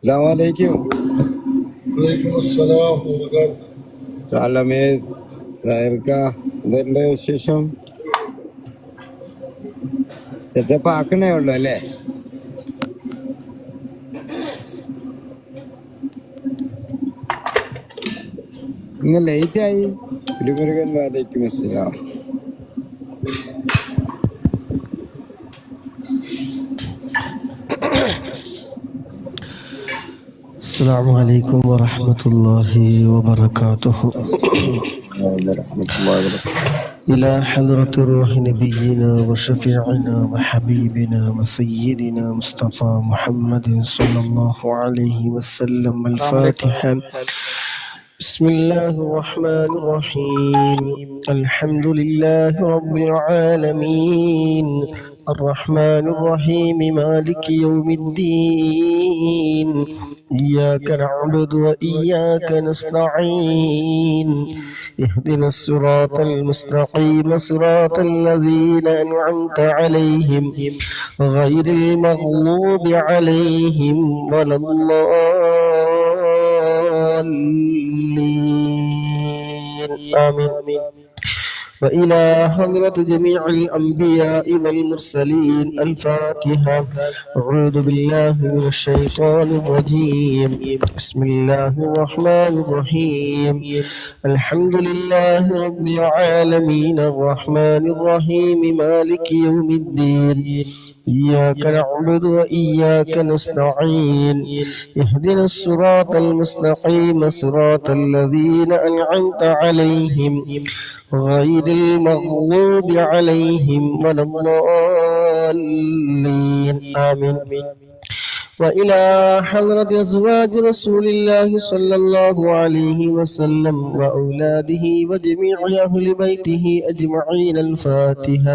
Assalamualaikum. Waalaikumsalam warahmatullahi. ചാലമേ എന്തുണ്ട് വിശേഷം? സെറ്റപ്പ് ആക്കണേ ഉള്ളു അല്ലേ? ഇന്ന് ലേറ്റ് ആയി. ഗുരുമുരുകൻ വാലേക്കും അസ്സലാം. السلام عليكم ورحمة الله وبركاته. إلى حضرة روح نبينا وشفيعنا وحبيبنا وسيدنا مصطفى محمد صلى الله عليه وسلم. الفاتحة. بسم الله الرحمن الرحيم. الحمد لله رب العالمين الرحمن الرحيم مالك يوم الدين إياك نعبد وإياك نستعين اهدنا الصراط المستقيم صراط الذين أنعمت عليهم غير المغضوب عليهم ولا الضالين آمين. وإلى حضرة جميع الأنبياء والمرسلين. الفاتحة. أعوذ بالله من الشيطان الرجيم. بسم الله الرحمن الرحيم. الحمد لله رب العالمين الرحمن الرحيم مالك يوم الدين إياك نعبد وإياك نستعين اهدنا الصراط المستقيم صراط الذين أنعمت عليهم غير المغضوب عليهم ولا الضالين آمين. وإلى حضرة أزواج رسول الله صلى الله عليه وسلم وأولاده وجميع أهل بيته أجمعين. الفاتحة.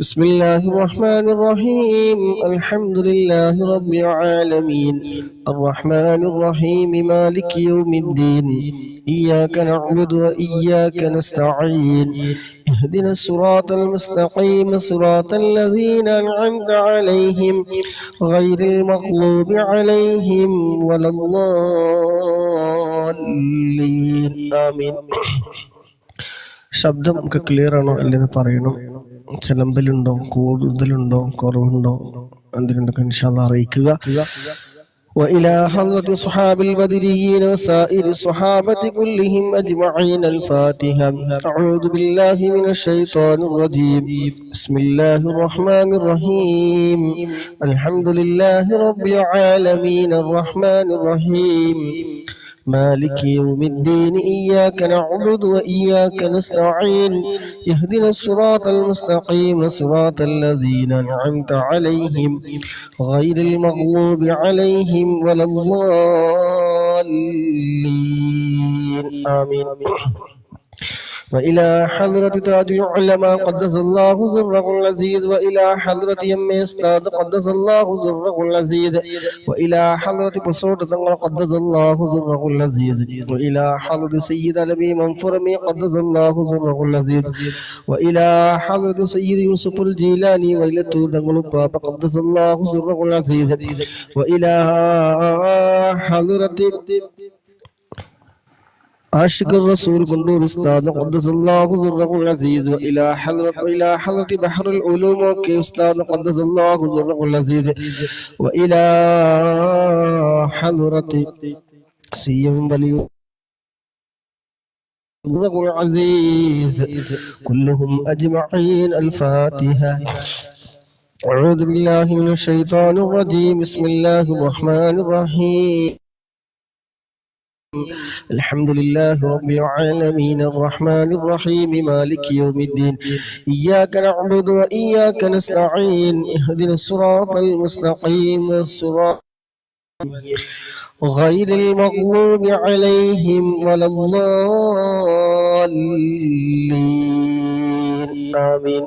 بسم الله الرحمن الرحيم. الحمد لله رب العالمين الرحمن الرحيم مالك يوم الدين إياك نعبد وإياك نستعين اهدنا الصراط المستقيم صراط الذين أنعمت عليهم غير المغضوب عليهم ولا الضالين آمين. ശബ്ദം ഒക്കെ ക്ലിയർ ആണോ അല്ലെന്ന് പറയണം. ചിലമ്പലുണ്ടോ, കൂടുതലുണ്ടോ, കുറവുണ്ടോ, എന്തിനുണ്ടൊക്കെ ഇൻഷാ അല്ലാഹ് അറിയിക്കുക. وإلى حضرة صحاب البدريين وسائر الصحابة كلهم أجمعين. الفاتحة. أعوذ بالله من الشيطان الرجيم. بسم الله الرحمن الرحيم. الحمد لله رب العالمين الرحمن الرحيم مالك يوم الدين إياك نعبد وإياك نستعين اهدنا الصراط المستقيم صراط الذين أنعمت عليهم غير المغضوب عليهم ولا الضالين آمين. وإلى حضرة تاج العلماء قدس الله سره العزيز. وإلى حضرة يم أستاذ قدس الله سره العزيز. وإلى حضرة بصوت سنغ قدس الله سره العزيز. وإلى حضرة سيد نبي منفرمي قدس الله سره العزيز. وإلى حضرة سيد يوسف الجيلاني وإلى دنغل باب قدس الله سره العزيز. وإلى حضرة عاشق الرسول قندور استاذ قدس الله سره العزيز. وإلى حضرة بحر العلوم وكي استاذ قدس الله سره العزيز. وإلى حضرة سيم ولي العزيز كلهم أجمعين. الفاتحة. أعوذ بالله من الشيطان الرجيم. بسم الله الرحمن الرحيم. الحمد لله رب العالمين الرحمن الرحيم مالك يوم الدين إياك نعبد وإياك نستعين اهدنا الصراط المستقيم صراط غير المغضوب عليهم ولا الضالين آمين.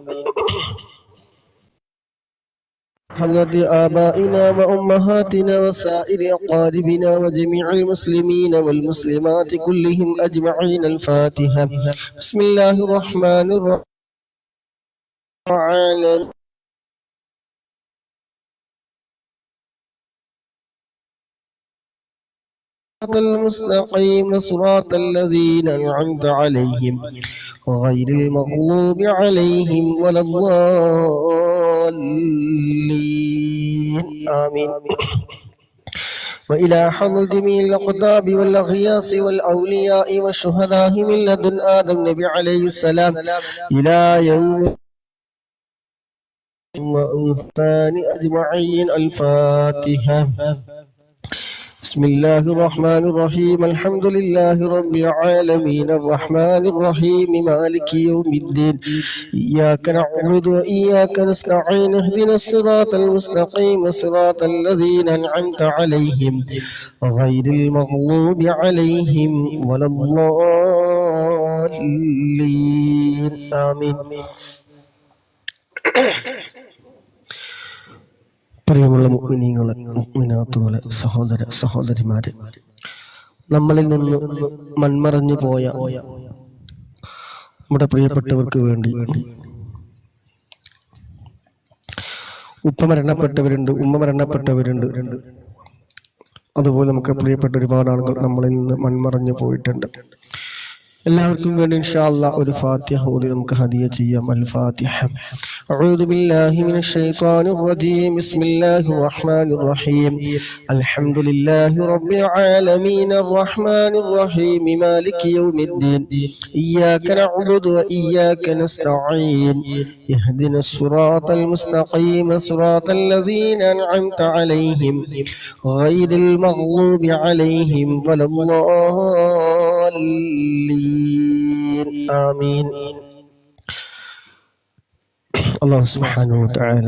حضرة آبائنا وأمهاتنا وسائر أقاربنا وجميع المسلمين والمسلمات كلهم أجمعين. الفاتحة. بسم الله الرحمن الرحيم. المستقيم صراط الذين أنعمت عليهم غير المغضوب عليهم ولا الضالين. آمين. وإلى حضرة جميع الأقطاب والأغياس والأولياء والشهداء من لدن آدم النبي عليه السلام إلى يوم وأنثان أجمعين. الفاتحة. بسم الله الرحمن الرحيم. الحمد لله رب العالمين الرحمن الرحيم مالك يوم الدين إياك نعبد وإياك نستعين اهدنا الصراط المستقيم صراط الذين أنعمت عليهم غير المغضوب عليهم ولا الضالين. آمين. പ്രിയമുള്ള മുഅ്മിനീങ്ങളെ, മുഅ്മിനാത്തുകളെ, സഹോദര സഹോദരിമാരെ, നമ്മളിൽ നിന്ന് മൺമറഞ്ഞു പോയ നമ്മുടെ പ്രിയപ്പെട്ടവർക്ക് വേണ്ടി ഉപ്പ മരണപ്പെട്ടവരുണ്ട്, ഉമ്മ മരണപ്പെട്ടവരുണ്ട്. അതുപോലെ നമുക്ക് പ്രിയപ്പെട്ട ഒരുപാട് ആളുകൾ നമ്മളിൽ നിന്ന് മൺമറഞ്ഞു പോയിട്ടുണ്ട്. എല്ലാവർക്കും വേണ്ടി ഇൻഷാ അല്ലാഹ് ഒരു ഫാത്തിഹ ഓതി നമുക്ക് ഹദിയ ചെയ്യാം. അൽ ഫാത്തിഹ. അഊദു ബില്ലാഹി മിനശ് ശൈത്വാനിർ റജീം. ബിസ്മില്ലാഹിർ റഹ്മാനിർ റഹീം. അൽഹംദുലില്ലാഹി റബ്ബിൽ ആലമീൻ അർറഹ്മാനിർ റഹീം മാലികി യൗമിദ്ദീൻ ഇയ്യാക നഅ്ബുദു വ ഇയ്യാക നസ്തഈൻ ഇഹ്ദിനസ് സിറാത്തൽ മുസ്തഖീം സിറാത്തൽ ലദീന അൻഅംത അലൈഹിം ഗൈറിൽ മഗ്ളൂബി അലൈഹിം വലദ്ദാലിൻ. ആമീൻ. അല്ലാഹു സുബ്ഹാനഹു വ തആല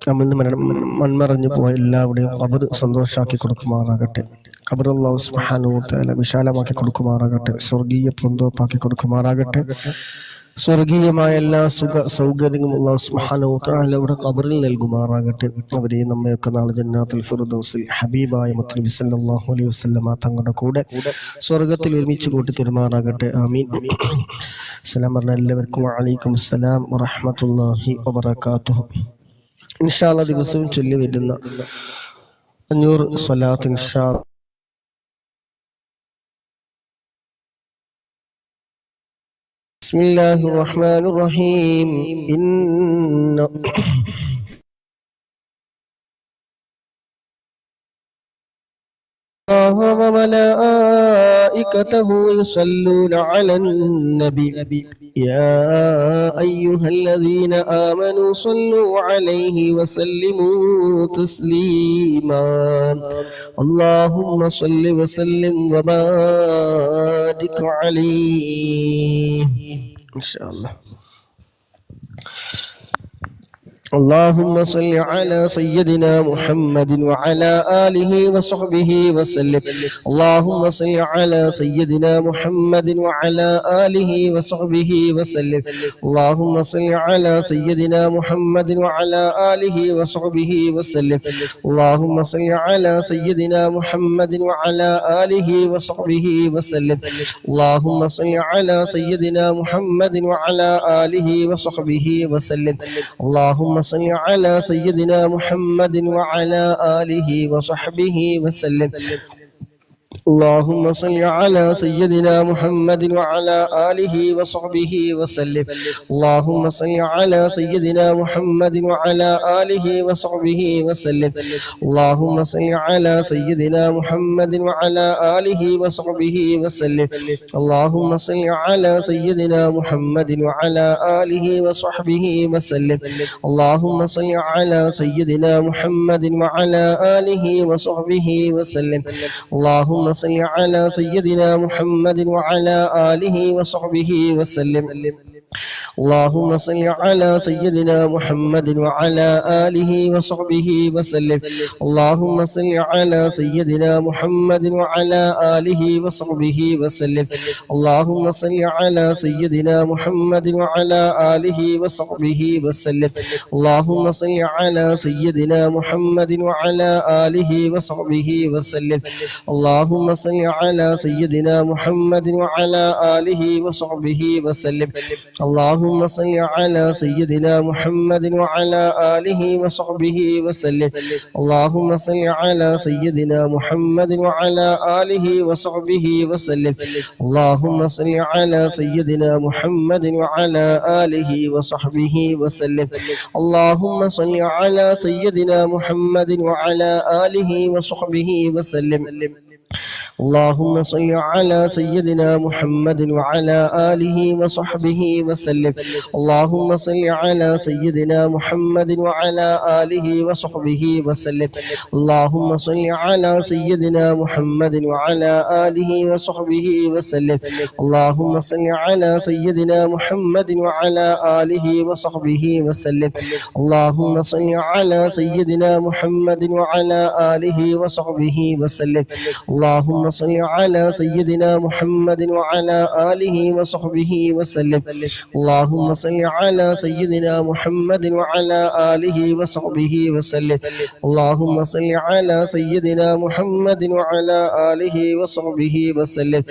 നമ്മിൽ നിന്ന് മൺമറഞ്ഞു പോയ എല്ലാവരുടെയും ഖബർ സന്തോഷാക്കി കൊടുക്കുമാറാകട്ടെ. ഖബർ അല്ലാഹു സുബ്ഹാനഹു വ തആല വിശാലമാക്കി കൊടുക്കുമാറാകട്ടെ. സ്വർഗീയ പൂന്തോപ്പാക്കി കൊടുക്കുമാറാകട്ടെ. സ്വർഗീയമായ എല്ലാ സുഖ സൗകര്യങ്ങളും അല്ലാഹു സുബ്ഹാനഹു വ തആല അവരുടെ ഖബറിൽ നൽകുമാറാകട്ടെ. അവരെയും നമ്മയൊക്കെ നാളെ ജന്നാത്തുൽ ഫിർദൗസിൽ ഹബീബായ മുത്തനബി സല്ലല്ലാഹു അലൈഹി വസല്ലമ തങ്ങളുടെ കൂടെ സ്വർഗ്ഗത്തിൽ ഒരുമിച്ച് കൂട്ടി തരുമാറാകട്ടെ. ആമീൻ. സലാം പറഞ്ഞ എല്ലാവർക്കും വഅലൈക്കും അസ്സലാം വറഹ്മത്തുള്ളാഹി വബറകാതുഹു. ഇൻഷാ അല്ലാഹ് ദിവസവും ചൊല്ലി വരുന്ന 500 സ്വലാത്ത് ഇൻഷാ بسم الله الرحمن الرحيم. إن الله وملائكته يصلون على النبي يا أيها الذين آمنوا صلوا عليه وسلموا تسليما. اللهم صل وسلم وبارك عليه إن شاء الله. اللهم صل على سيدنا محمد وعلى آله وصحبه وسلم. اللهم صل على سيدنا محمد وعلى آله وصحبه وسلم. اللهم صل على سيدنا محمد وعلى آله وصحبه وسلم. اللهم صل على سيدنا محمد وعلى آله وصحبه وسلم. اللهم صل على سيدنا محمد وعلى آله وصحبه وسلم. اللهم صل على سيدنا محمد وعلى آله وصحبه وسلم. اللهم صل على سيدنا محمد وعلى آله وصحبه وسلم. اللهم صل على سيدنا محمد وعلى آله وصحبه وسلم. اللهم صل على سيدنا محمد وعلى آله وصحبه وسلم. اللهم صل على سيدنا محمد وعلى آله وصحبه وسلم. اللهم صل على سيدنا محمد وعلى آله وصحبه وسلم. اللهم صل على سيدنا محمد وعلى آله وصحبه وسلم. اللهم صل على سيدنا محمد وعلى آله وصحبه وسلم. اللهم صل على سيدنا محمد وعلى آله وصحبه وسلم. اللهم صل على سيدنا محمد وعلى آله وصحبه وسلم. اللهم صل على سيدنا محمد وعلى آله وصحبه وسلم. اللهم صل على سيدنا محمد وعلى آله وصحبه وسلم. اللهم صل على سيدنا محمد وعلى آله وصحبه وسلم. اللهم صل على سيدنا محمد وعلى آله وصحبه وسلم. اللهم صل على سيدنا محمد وعلى آله وصحبه وسلم. اللهم صل على سيدنا محمد وعلى آله وصحبه وسلم. اللهم صل على سيدنا محمد وعلى آله وصحبه وسلم. اللهم صل على سيدنا محمد وعلى آله وصحبه وسلم. اللهم صل على سيدنا محمد وعلى آله وصحبه وسلم. اللهم صل على سيدنا محمد وعلى آله وصحبه وسلم. اللهم صل على سيدنا محمد وعلى آله وصحبه وسلم. اللهم صل على سيدنا محمد وعلى آله وصحبه وسلم. اللهم صل على سيدنا محمد وعلى آله وصحبه وسلم. اللهم صل على سيدنا محمد وعلى آله وصحبه وسلم.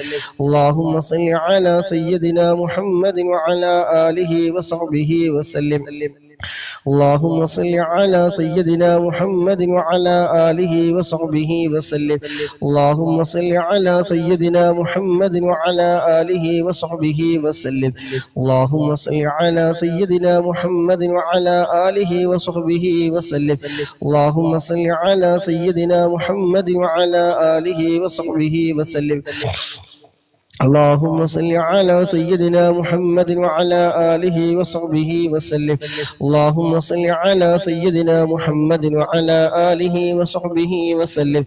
اللهم صل على سيدنا محمد وعلى آله وصحبه وسلم. اللهم صل على سيدنا محمد وعلى آله وصحبه وسلم. اللهم صل على سيدنا محمد وعلى آله وصحبه وسلم. اللهم صل على سيدنا محمد وعلى آله وصحبه وسلم. اللهم صل على سيدنا محمد وعلى آله وصحبه وسلم. اللهم صل على سيدنا محمد وعلى آله وصحبه وسلم. اللهم صل على سيدنا محمد وعلى آله وصحبه وسلم. اللهم صل على سيدنا محمد وعلى آله وصحبه وسلم.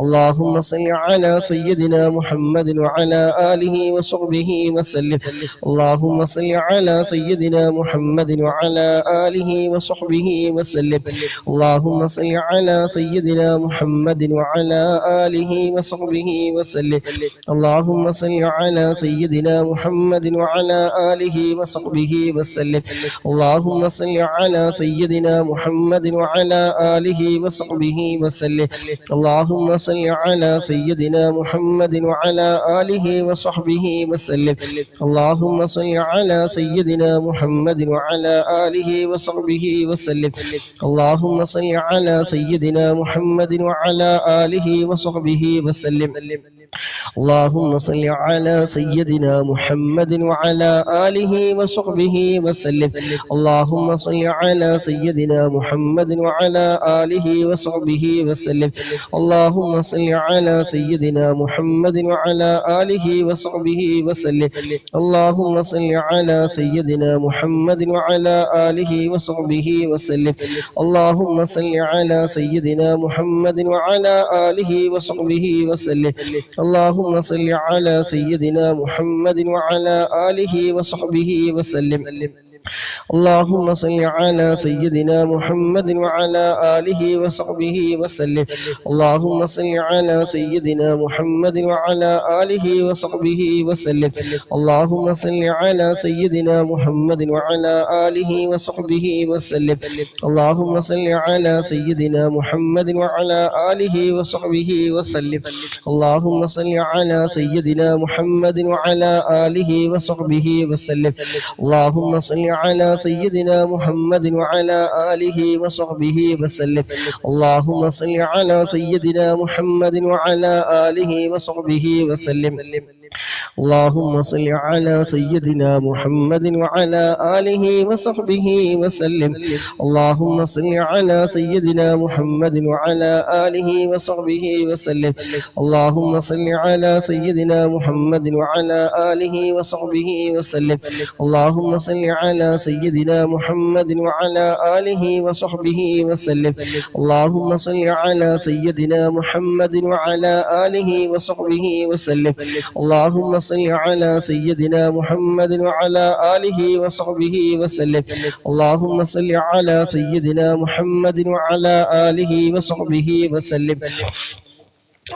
اللهم صل على سيدنا محمد وعلى آله وصحبه وسلم. اللهم صل على سيدنا محمد وعلى آله وصحبه وسلم. اللهم صل على سيدنا محمد وعلى آله وصحبه وسلم. اللهم صل على سيدنا محمد وعلى آله وصحبه وسلم. اللهم صل على سيدنا محمد وعلى آله وصحبه وسلم. اللهم صل على سيدنا محمد وعلى آله وصحبه وسلم. اللهم صل على سيدنا محمد وعلى آله وصحبه وسلم. اللهم صل على سيدنا محمد وعلى آله وصحبه وسلم. اللهم صل على سيدنا محمد وعلى آله وصحبه وسلم. اللهم صل على سيدنا محمد وعلى آله وصحبه وسلم. اللهم صل على سيدنا محمد وعلى آله وصحبه وسلم. اللهم صل على سيدنا محمد وعلى آله وصحبه وسلم. اللهم صل على سيدنا محمد وعلى آله وصحبه وسلم. اللهم صل على سيدنا محمد وعلى آله وصحبه وسلم. اللهم صل على سيدنا محمد وعلى آله وصحبه وسلم. اللهم صل على سيدنا محمد وعلى آله وصحبه وسلم. اللهم صل على سيدنا محمد وعلى آله وصحبه وسلم. اللهم صل على سيدنا محمد وعلى آله وصحبه وسلم. اللهم صل على سيدنا محمد وعلى آله وصحبه وسلم. اللهم صل على سيدنا محمد وعلى آله وصحبه وسلم. اللهم صل على سيدنا محمد وعلى آله وصحبه وسلم. اللهم صل على سيدنا محمد وعلى آله وصحبه وسلم. اللهم صل على سيدنا محمد وعلى آله وصحبه وسلم. اللهم صل على سيدنا محمد وعلى آله وصحبه وسلم. اللهم صل على سيدنا محمد وعلى آله وصحبه وسلم. اللهم صل على سيدنا محمد وعلى آله وصحبه وسلم. اللهم صل على سيدنا محمد وعلى آله وصحبه وسلم.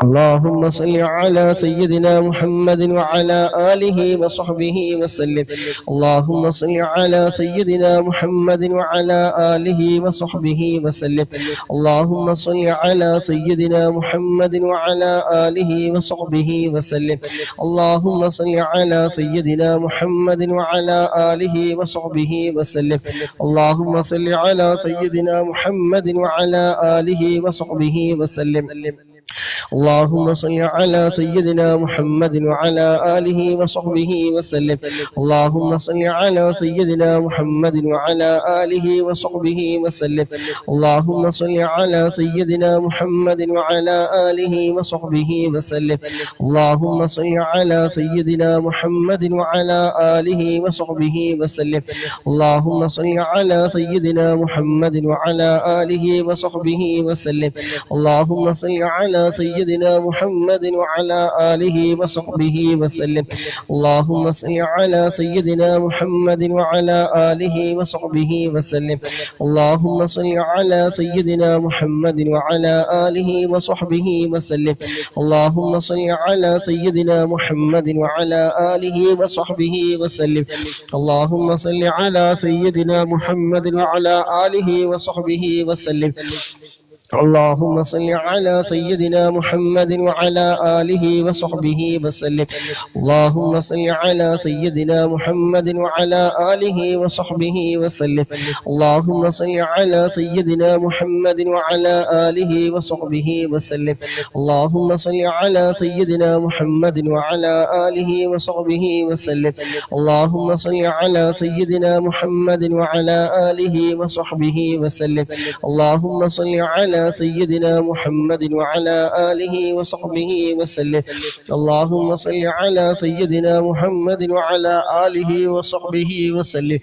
اللهم صل على سيدنا محمد وعلى آله وصحبه وسلم. اللهم صل على سيدنا محمد وعلى آله وصحبه وسلم. اللهم صل على سيدنا محمد وعلى آله وصحبه وسلم. اللهم صل على سيدنا محمد وعلى آله وصحبه وسلم. اللهم صل على سيدنا محمد وعلى آله وصحبه وسلم. اللهم صل على سيدنا محمد وعلى آله وصحبه وسلم. اللهم صل على سيدنا محمد وعلى آله وصحبه وسلم. اللهم صل على سيدنا محمد وعلى آله وصحبه وسلم. اللهم صل على سيدنا محمد وعلى آله وصحبه وسلم. اللهم صل على سيدنا محمد وعلى آله وصحبه وسلم. اللهم صل على سيدنا محمد وعلى آله وصحبه وسلم. اللهم صل على سيدنا محمد وعلى آله وصحبه وسلم. اللهم صل على سيدنا محمد وعلى آله وصحبه وسلم. اللهم صل على سيدنا محمد وعلى آله وصحبه وسلم. اللهم صل على سيدنا محمد وعلى آله وصحبه وسلم. اللهم صل على سيدنا محمد وعلى آله وصحبه وسلم. اللهم صل على سيدنا محمد وعلى آله وصحبه وسلم. اللهم صل على سيدنا محمد وعلى آله وصحبه وسلم. اللهم صل على سيدنا محمد وعلى آله وصحبه وسلم. اللهم صل على سيدنا محمد وعلى آله وصحبه وسلم. اللهم صل على سيدنا محمد وعلى آله وصحبه وسلم. اللهم صل على سيدنا محمد وعلى آله وصحبه وسلم. اللهم صل على سيدنا محمد وعلى آله وصحبه وسلم.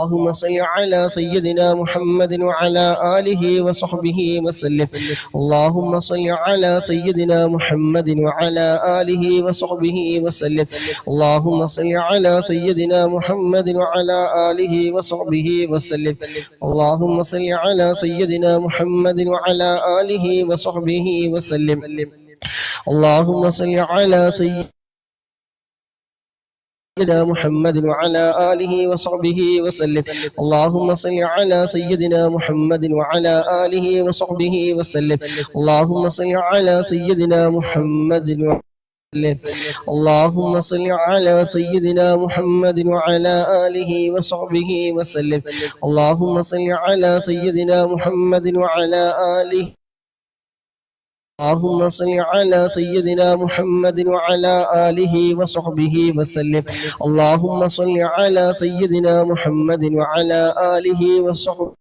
اللهم صل على سيدنا محمد وعلى آله وصحبه وسلم. اللهم صل على سيدنا محمد وعلى آله وصحبه وسلم. اللهم صل على سيدنا محمد وعلى آله وصحبه وسلم. اللهم صل على سيدنا محمد وعلى آله وصحبه وسلم. اللهم صل على سيدنا محمد وعلى آله وصحبه وسلم. اللهم صل على سيدنا محمد اللهم صل على سيدنا محمد وعلى آله وصحبه وسلم. اللهم صل على سيدنا محمد وعلى آله اللهم صل على سيدنا محمد وعلى آله وصحبه وسلم. اللهم صل على سيدنا محمد وعلى آله وصحبه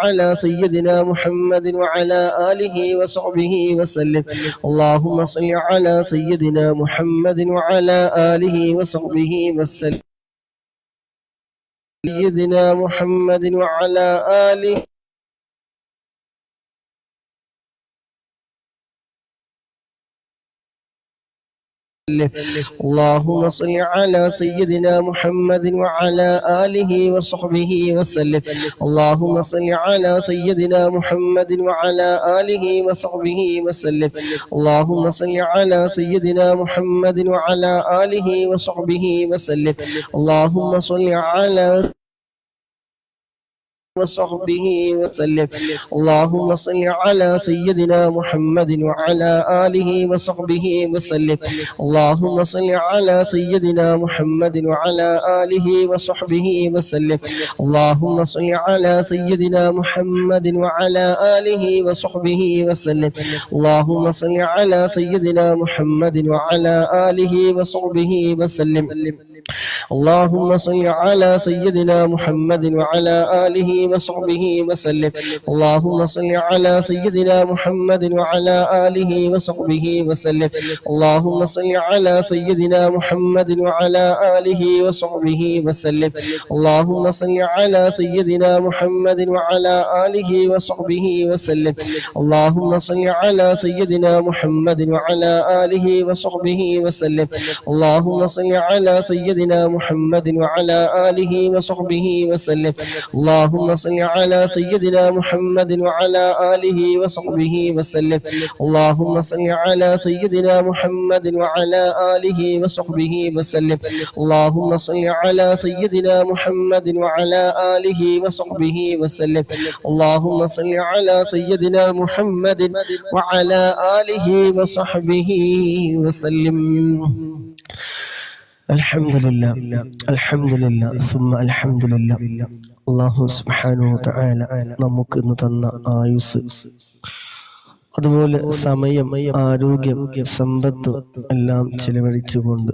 على سيدنا محمد وعلى آله وصحبه وسلم. اللهم صل على سيدنا محمد وعلى آله وصحبه وسلم. سيدنا محمد وعلى آله اللهم صل على سيدنا محمد وعلى آله وصحبه وسلم. اللهم صل على سيدنا محمد وعلى آله وصحبه وسلم. اللهم صل على سيدنا محمد وعلى آله وصحبه وسلم. اللهم صل على وصحبه وسلم. اللهم صل على سيدنا محمد وعلى آله وصحبه وسلم. اللهم صل على سيدنا محمد وعلى آله وصحبه وسلم. اللهم صل على سيدنا محمد وعلى آله وصحبه وسلم. اللهم صل على سيدنا محمد وعلى آله وصحبه وسلم. اللهم صل على سيدنا محمد وعلى آله وصحبه وسلم اللهم صل على سيدنا محمد وعلى آله وصحبه وسلم اللهم صل على سيدنا محمد وعلى آله وصحبه وسلم اللهم صل على سيدنا محمد وعلى آله وصحبه وسلم اللهم صل على سيدنا محمد وعلى آله وصحبه وسلم اللهم صل على سيدنا محمد وعلى آله وصحبه وسلم اللهم صل على سيدنا محمد وعلى آله وصحبه وسلم اللهم صل على سيدنا محمد وعلى آله وصحبه وسلم اللهم صل على سيدنا محمد وعلى آله وصحبه وسلم اللهم صل على سيدنا محمد وعلى آله وصحبه وسلم الحمد لله ثم الحمد لله അല്ലാഹു സുബ്ഹാനഹു വ തആല നമുക്ക് ഇന്ന് തന്ന ആയുസ് അതുപോലെ സമയം ആരോഗ്യം സമ്പത്ത് എല്ലാം ചെലവഴിച്ചുകൊണ്ട്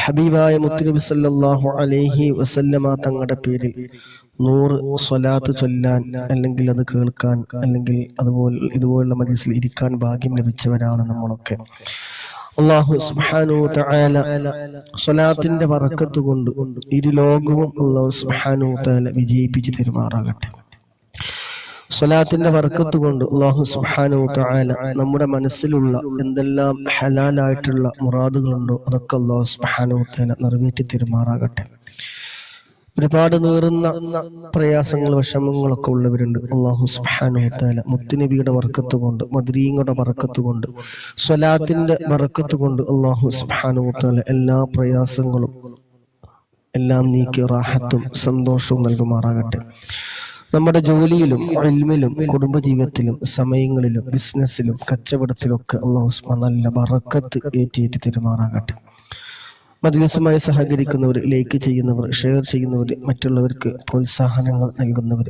ഹബീബായ മുത്തുനബി സല്ലല്ലാഹു അലൈഹി വസല്ലമ തങ്ങളുടെ പേരിൽ 100 സ്വലാത്ത് ചൊല്ലാൻ അല്ലെങ്കിൽ അത് കേൾക്കാൻ അല്ലെങ്കിൽ ഇതുപോലുള്ള മജ്ലിസിൽ ഇരിക്കാൻ ഭാഗ്യം ലഭിച്ചവരാണ് നമ്മളൊക്കെ. അല്ലാഹു സുബ്ഹാനഹു വ തആല സ്വലാത്തിന്റെ ബറക്കത്ത് കൊണ്ട് ഇരു ലോകവും അല്ലാഹു സുബ്ഹാനഹു വ തആല വിജയിപ്പിച്ചു തരുമാറാകട്ടെ. സ്വലാത്തിന്റെ ബറക്കത്ത് കൊണ്ട് അല്ലാഹു സുബ്ഹാനഹു വ തആല നമ്മുടെ മനസ്സിലുള്ള എന്തെല്ലാം ഹലാലായിട്ടുള്ള മുറാദുകളുണ്ടോ അതൊക്കെ അല്ലാഹു സുബ്ഹാനഹു വ തആല നിറവേറ്റി തരുമാറാകട്ടെ. ഒരുപാട് നീറുന്ന പ്രയാസങ്ങൾ വിഷമങ്ങളൊക്കെ ഉള്ളവരുണ്ട്. അല്ലാഹു സുബ്ഹാനഹു വ തആല മുത്തുനബിയുടെ ബറക്കത്ത് കൊണ്ട് മദ്രീങ്ങളുടെ ബറക്കത്ത് കൊണ്ട് സ്വലാത്തിന്റെ ബറക്കത്ത് കൊണ്ട് അല്ലാഹു സുബ്ഹാനഹു വ തആല എല്ലാ പ്രയാസങ്ങളും എല്ലാം നീക്കി റാഹത്തും സന്തോഷവും നൽകുമാറാകട്ടെ. നമ്മുടെ ജോലിയിലും ഇൽമിലും കുടുംബജീവിതത്തിലും സമയങ്ങളിലും ബിസിനസ്സിലും കച്ചവടത്തിലൊക്കെ അല്ലാഹു സുബ്ഹാനഹു നല്ല ബറക്കത്ത് ഏറ്റി തരുമാറാകട്ടെ. മജ്ലിസുമായി സഹകരിക്കുന്നവർ, ലൈക്ക് ചെയ്യുന്നവർ, ഷെയർ ചെയ്യുന്നവർ, മറ്റുള്ളവർക്ക് പ്രോത്സാഹനങ്ങൾ നൽകുന്നവർ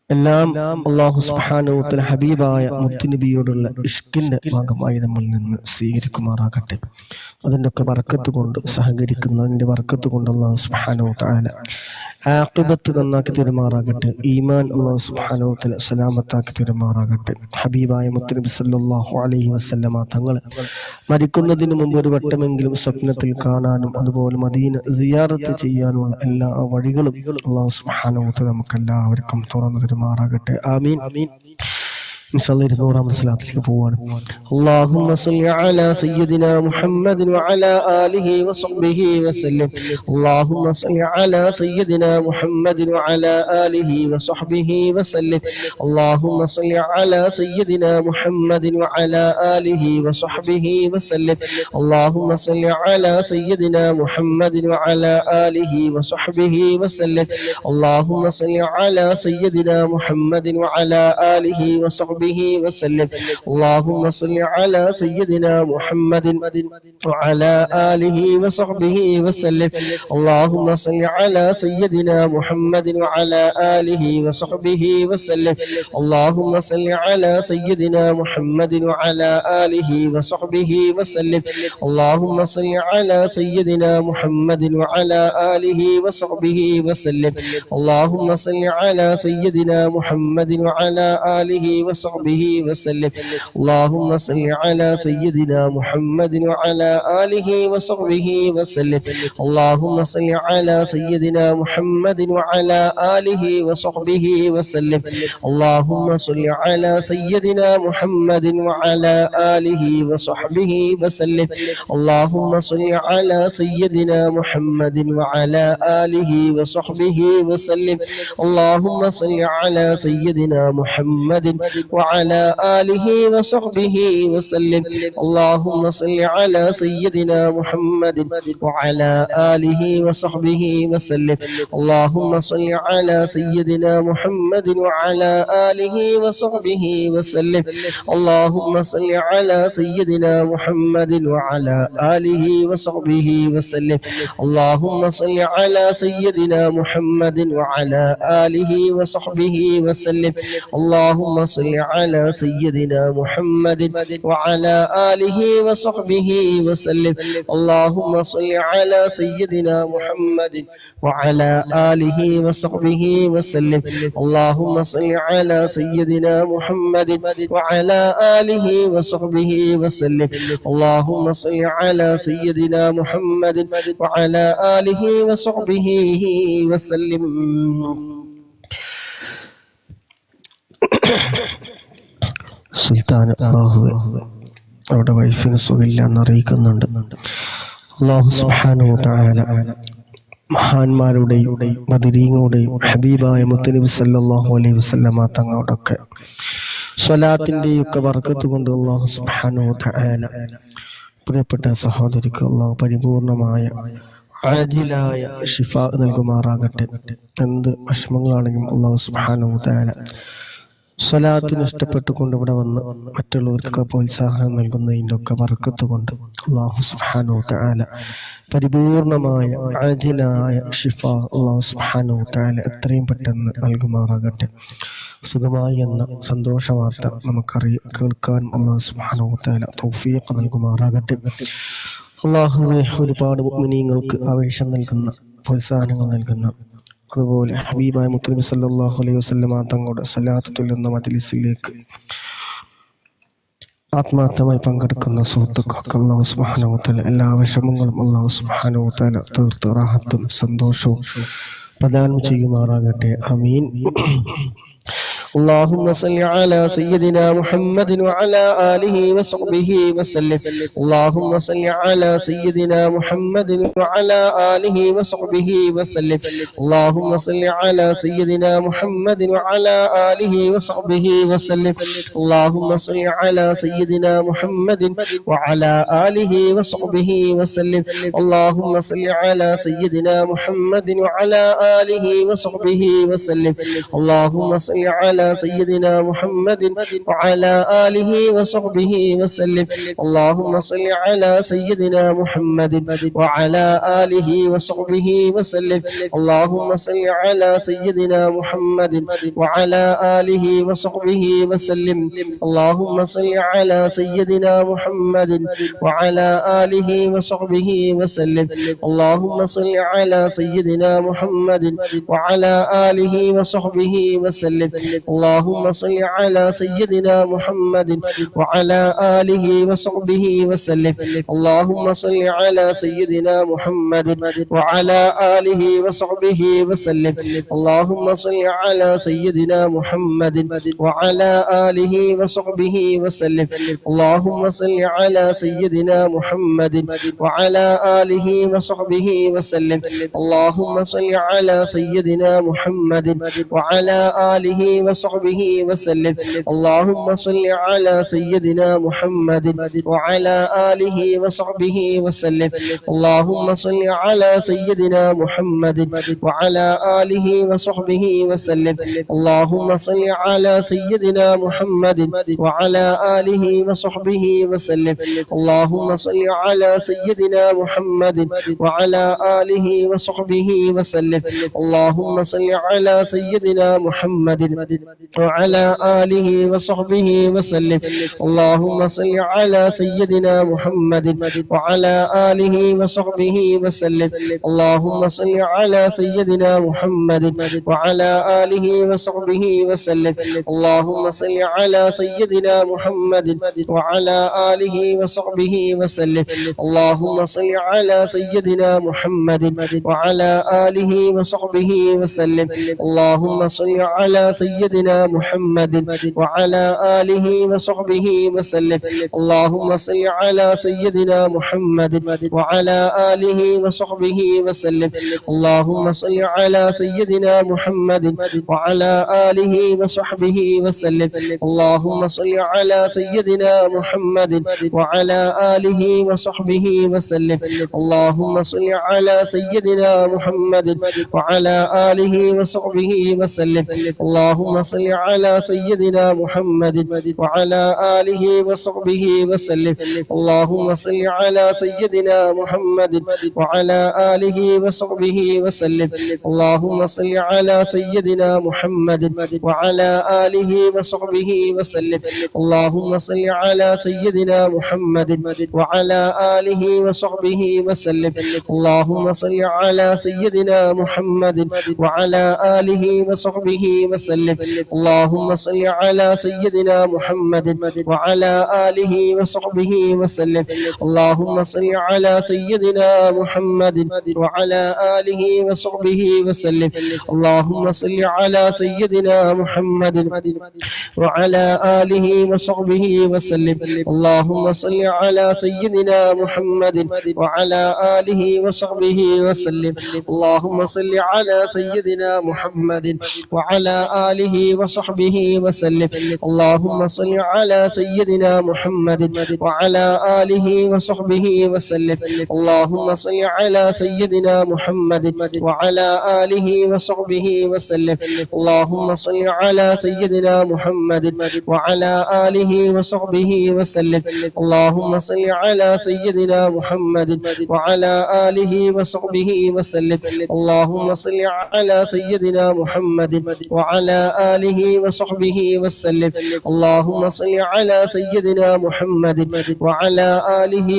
എല്ലാം അല്ലാഹു സുബ്ഹാനഹു വ തആല ഹബീബായ മുത്തുനബിയോടുള്ള ഇഷ്കിന്റെ ഭാഗമായി നമ്മളിൽ നിന്ന് സ്വീകരിക്കുമാറാകട്ടെ. അതിൻ്റെ ഒക്കെ ബർക്കത്ത് കൊണ്ട് സഹകരിക്കുന്നതിൻ്റെ ബർക്കത്ത് കൊണ്ട് അല്ലാഹു സുബ്ഹാനഹു വ തആല ആഖിബത്ത് നന്നാക്കി തരുമാറാകട്ടെ. ഈമാൻ അല്ലാഹു സുബ്ഹാനഹു വ തആല സലാമത്താക്കി തരുമാറാകട്ടെ. ഹബീബായ മുത്തുനബി സല്ലല്ലാഹു അലൈഹി വസല്ലമ തങ്ങൾ മരിക്കുന്നതിന് മുമ്പ് ഒരു വട്ടമെങ്കിലും സ്വപ്നത്തിൽ കാണാനും അതുപോലെ മദീന സിയാറത്ത് ചെയ്യാനുള്ള എല്ലാ വഴികളും അല്ലാഹു സുബ്ഹാനഹു വ തആല നമുക്കെല്ലാവർക്കും തുറന്നു തരുമാറാകട്ടെ. ആമീൻ. ഇൻഷാല്ലാഹ് 200 സ്വലാത്തിലേക്ക് പോവാണ്. اللهم صل على سيدنا محمد وعلى آله وصحبه وسلم اللهم صل على سيدنا محمد وعلى آله وصحبه وسلم اللهم صل على سيدنا محمد وعلى آله وصحبه وسلم اللهم صل على سيدنا محمد وعلى آله وصحبه وسلم اللهم صل على سيدنا محمد وعلى آله وصحبه وسلم اللهم صل على سيدنا محمد وعلى آله وصحبه وسلم اللهم صل على سيدنا محمد وعلى آله وصحبه وسلم اللهم صل على سيدنا محمد وعلى آله وصحبه وسلم اللهم صل على سيدنا محمد وعلى آله وصحبه وسلم اللهم صل على سيدنا محمد وعلى آله وصحبه وسلم اللهم صل على سيدنا محمد وعلى آله وصحبه وسلم اللهم صل على سيدنا محمد وعلى آله وصحبه وسلم اللهم صل على سيدنا محمد وعلى آله وصحبه وسلم اللهم صل على سيدنا محمد وعلى آله وصحبه وسلم اللهم صل على سيدنا محمد وعلى آله وصحبه وسلم اللهم صل على سيدنا محمد وعلى آله وصحبه وسلم اللهم صل على سيدنا محمد وعلى آله وصحبه وسلم اللهم صل على سيدنا محمد وعلى آله وصحبه وسلم اللهم صل على سيدنا محمد وعلى آله وصحبه وسلم اللهم صل على سيدنا محمد وعلى آله وصحبه وسلم اللهم صل على سيدنا محمد وعلى آله وصحبه وسلم اللهم صل على سيدنا محمد وعلى آله وصحبه وسلم اللهم صل على سيدنا محمد وعلى آله وصحبه وسلم. സുൽത്താൻ അല്ലാഹുവേ അവരുടെ വൈഫിന് സുഖമില്ല എന്നറിയിക്കുന്നുണ്ട്. അല്ലാഹു സുബ്ഹാനഹു വ തആല മഹാന്മാരുടെയും ബദരീങ്ങളുടെയും ഹബീബായ മുത്തനബി സല്ലല്ലാഹു അലൈഹി വസല്ലമ തങ്ങളുടെയൊക്കെ സ്വലാത്തിൻ്റെയൊക്കെ ബർക്കത്ത് കൊണ്ട് അല്ലാഹു സുബ്ഹാനഹു വ തആല പ്രിയപ്പെട്ട സഹോദരിക്ക് അല്ലാഹു പരിപൂർണമായ ആജിലായ ശിഫാ നൽകുമാറാകട്ടെ. എന്ത് വിഷമങ്ങളാണെങ്കിലും അല്ലാഹു സുബ്ഹാനഹു വ തആല സ്വലാത്തിന് ഇഷ്ടപ്പെട്ടുകൊണ്ട് ഇവിടെ വന്ന് മറ്റുള്ളവർക്ക് പ്രോത്സാഹനം നൽകുന്നതിൻ്റെ ഒക്കെ ബർക്കത്ത് കൊണ്ട് അല്ലാഹു സുബ്ഹാനഹു വ തആല പരിപൂർണമായ ആജിലായ ശിഫാ അല്ലാഹു സുബ്ഹാനഹു വ തആല എത്രയും പെട്ടെന്ന് നൽകുമാറാകട്ടെ. സുഖമായി എന്ന സന്തോഷ വാർത്ത കേൾക്കാനും അല്ലാഹു സുബ്ഹാനഹു വ തആല തൗഫീഖ് നൽകുമാറാകട്ടെ. അല്ലാഹുവേ ഒരുപാട് മുഅ്മിനീങ്ങൾക്ക് ആവേശം നൽകുന്ന പ്രോത്സാഹനങ്ങൾ നൽകുന്ന അതുപോലെ ഹബീബായ മുത്തനബി സല്ലല്ലാഹു അലൈഹി വസല്ലമ തങ്ങളുടെ സ്വലാത്ത് ചൊല്ലുന്ന മജ്ലിസിലേക്ക് ആത്മാർത്ഥമായി പങ്കെടുക്കുന്ന സുഹൃത്തുക്കൾക്ക് അല്ലാഹു സുബ്ഹാനഹു വ തആല എല്ലാ വിഷമങ്ങളും അല്ലാഹു സുബ്ഹാനഹു വ തആല തീർത്ത് റാഹത്തും സന്തോഷവും പ്രദാനം ചെയ്യുമാറാകട്ടെ. ആമീൻ. اللهم صل على سيدنا محمد وعلى آله وصحبه وسلم اللهم صل على سيدنا محمد وعلى آله وصحبه وسلم اللهم صل على سيدنا محمد وعلى آله وصحبه وسلم اللهم صل على سيدنا محمد وعلى آله وصحبه وسلم اللهم صل على سيدنا محمد وعلى آله وصحبه وسلم اللهم صل على سيدنا محمد وعلى آله وصحبه وسلم اللهم صل على سيدنا محمد وعلى آله وصحبه وسلم اللهم صل على سيدنا محمد وعلى آله وصحبه وسلم اللهم صل على سيدنا محمد وعلى آله وصحبه وسلم اللهم صل على سيدنا محمد وعلى آله وصحبه وسلم اللهم صل على سيدنا محمد وعلى آله وصحبه وسلم اللهم صل على سيدنا محمد وعلى آله وصحبه وسلم اللهم صل على سيدنا محمد وعلى آله وصحبه وسلم اللهم صل على سيدنا محمد وعلى آله وصحبه وسلم اللهم صل على سيدنا محمد وعلى آله وصحبه وسلم اللهم صل على سيدنا محمد وعلى آله وصحبه وسلم اللهم صل على سيدنا محمد وعلى آله وصحبه وسلم اللهم صل على سيدنا محمد وعلى آله وصحبه وسلم اللهم صل على سيدنا محمد وعلى آله وصحبه وسلم اللهم صل على سيدنا محمد وعلى آله وصحبه وسلم اللهم صل على سيدنا محمد وعلى آله وصحبه وسلم اللهم صل على سيدنا محمد وعلى آله وصحبه وسلم اللهم صل على سيدنا محمد وعلى آله وصحبه وسلم اللهم صل على سيدنا محمد وعلى آله وصحبه وسلم اللهم صل على سيدنا محمد وعلى آله وصحبه وسلم اللهم صل على سيدنا محمد وعلى آله وصحبه وسلم اللهم صل على سيدنا محمد وعلى آله وصحبه وسلم اللهم صل على سيدنا محمد وعلى آله وصحبه وسلم اللهم صل على سيدنا محمد وعلى آله وصحبه وسلم اللهم صل على سيدنا محمد وعلى آله وصحبه وسلم. اللهم صل على سيدنا محمد وعلى آله وصحبه وسلم. اللهم صل على سيدنا محمد وعلى آله وصحبه وسلم. اللهم صل على سيدنا محمد وعلى آله وصحبه وسلم. اللهم صل على سيدنا محمد وعلى آله وصحبه وسلم. اللهم صل على سيدنا محمد وعلى آله وصحبه وسلم. اللهم صل على سيدنا محمد وعلى آله وصحبه وسلم. اللهم صل على سيدنا محمد وعلى آله وصحبه وسلم. اللهم صل على سيدنا محمد وعلى آله وصحبه وسلم. اللهم صل على سيدنا محمد وعلى آله وصحبه وسلم. اللهم صل على سيدنا محمد وعلى آله وصحبه وسلم. اللهم صل على سيدنا محمد وعلى آله وصحبه وسلم. اللهم صل على سيدنا محمد وعلى آله وصحبه وسلم. اللهم صل على سيدنا محمد وعلى آله وصحبه وسلم. اللهم صل على سيدنا محمد وعلى آله وصحبه وسلم. اللهم صل على سيدنا محمد وعلى آله.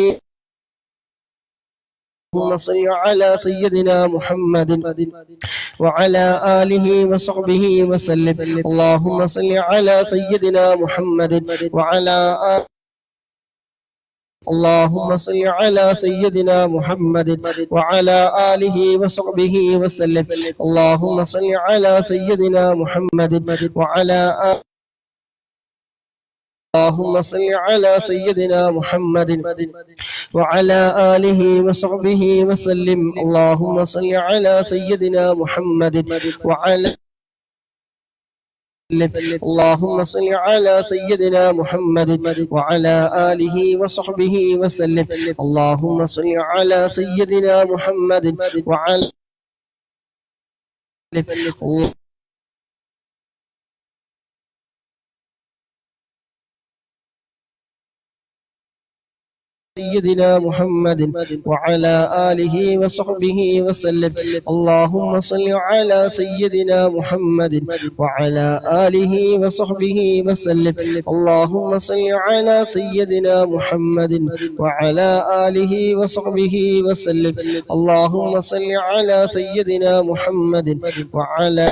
اللهم صل على سيدنا محمد وعلى آله وصحبه وسلم. اللهم صل على سيدنا محمد وعلى اللهم صل على سيدنا محمد وعلى آله وصحبه وسلم. اللهم صل على سيدنا محمد وعلى اللهم صل على سيدنا محمد وعلى آله وصحبه وسلم. اللهم صل على سيدنا محمد وعلى اللهم صل على سيدنا محمد وعلى آله وصحبه وسلم. اللهم صل على سيدنا محمد وعلى سيدنا محمد وعلى آله وصحبه وسلم. اللهم صل على سيدنا محمد وعلى آله وصحبه وسلم. اللهم صل على سيدنا محمد وعلى آله وصحبه وسلم. اللهم صل على سيدنا محمد وعلى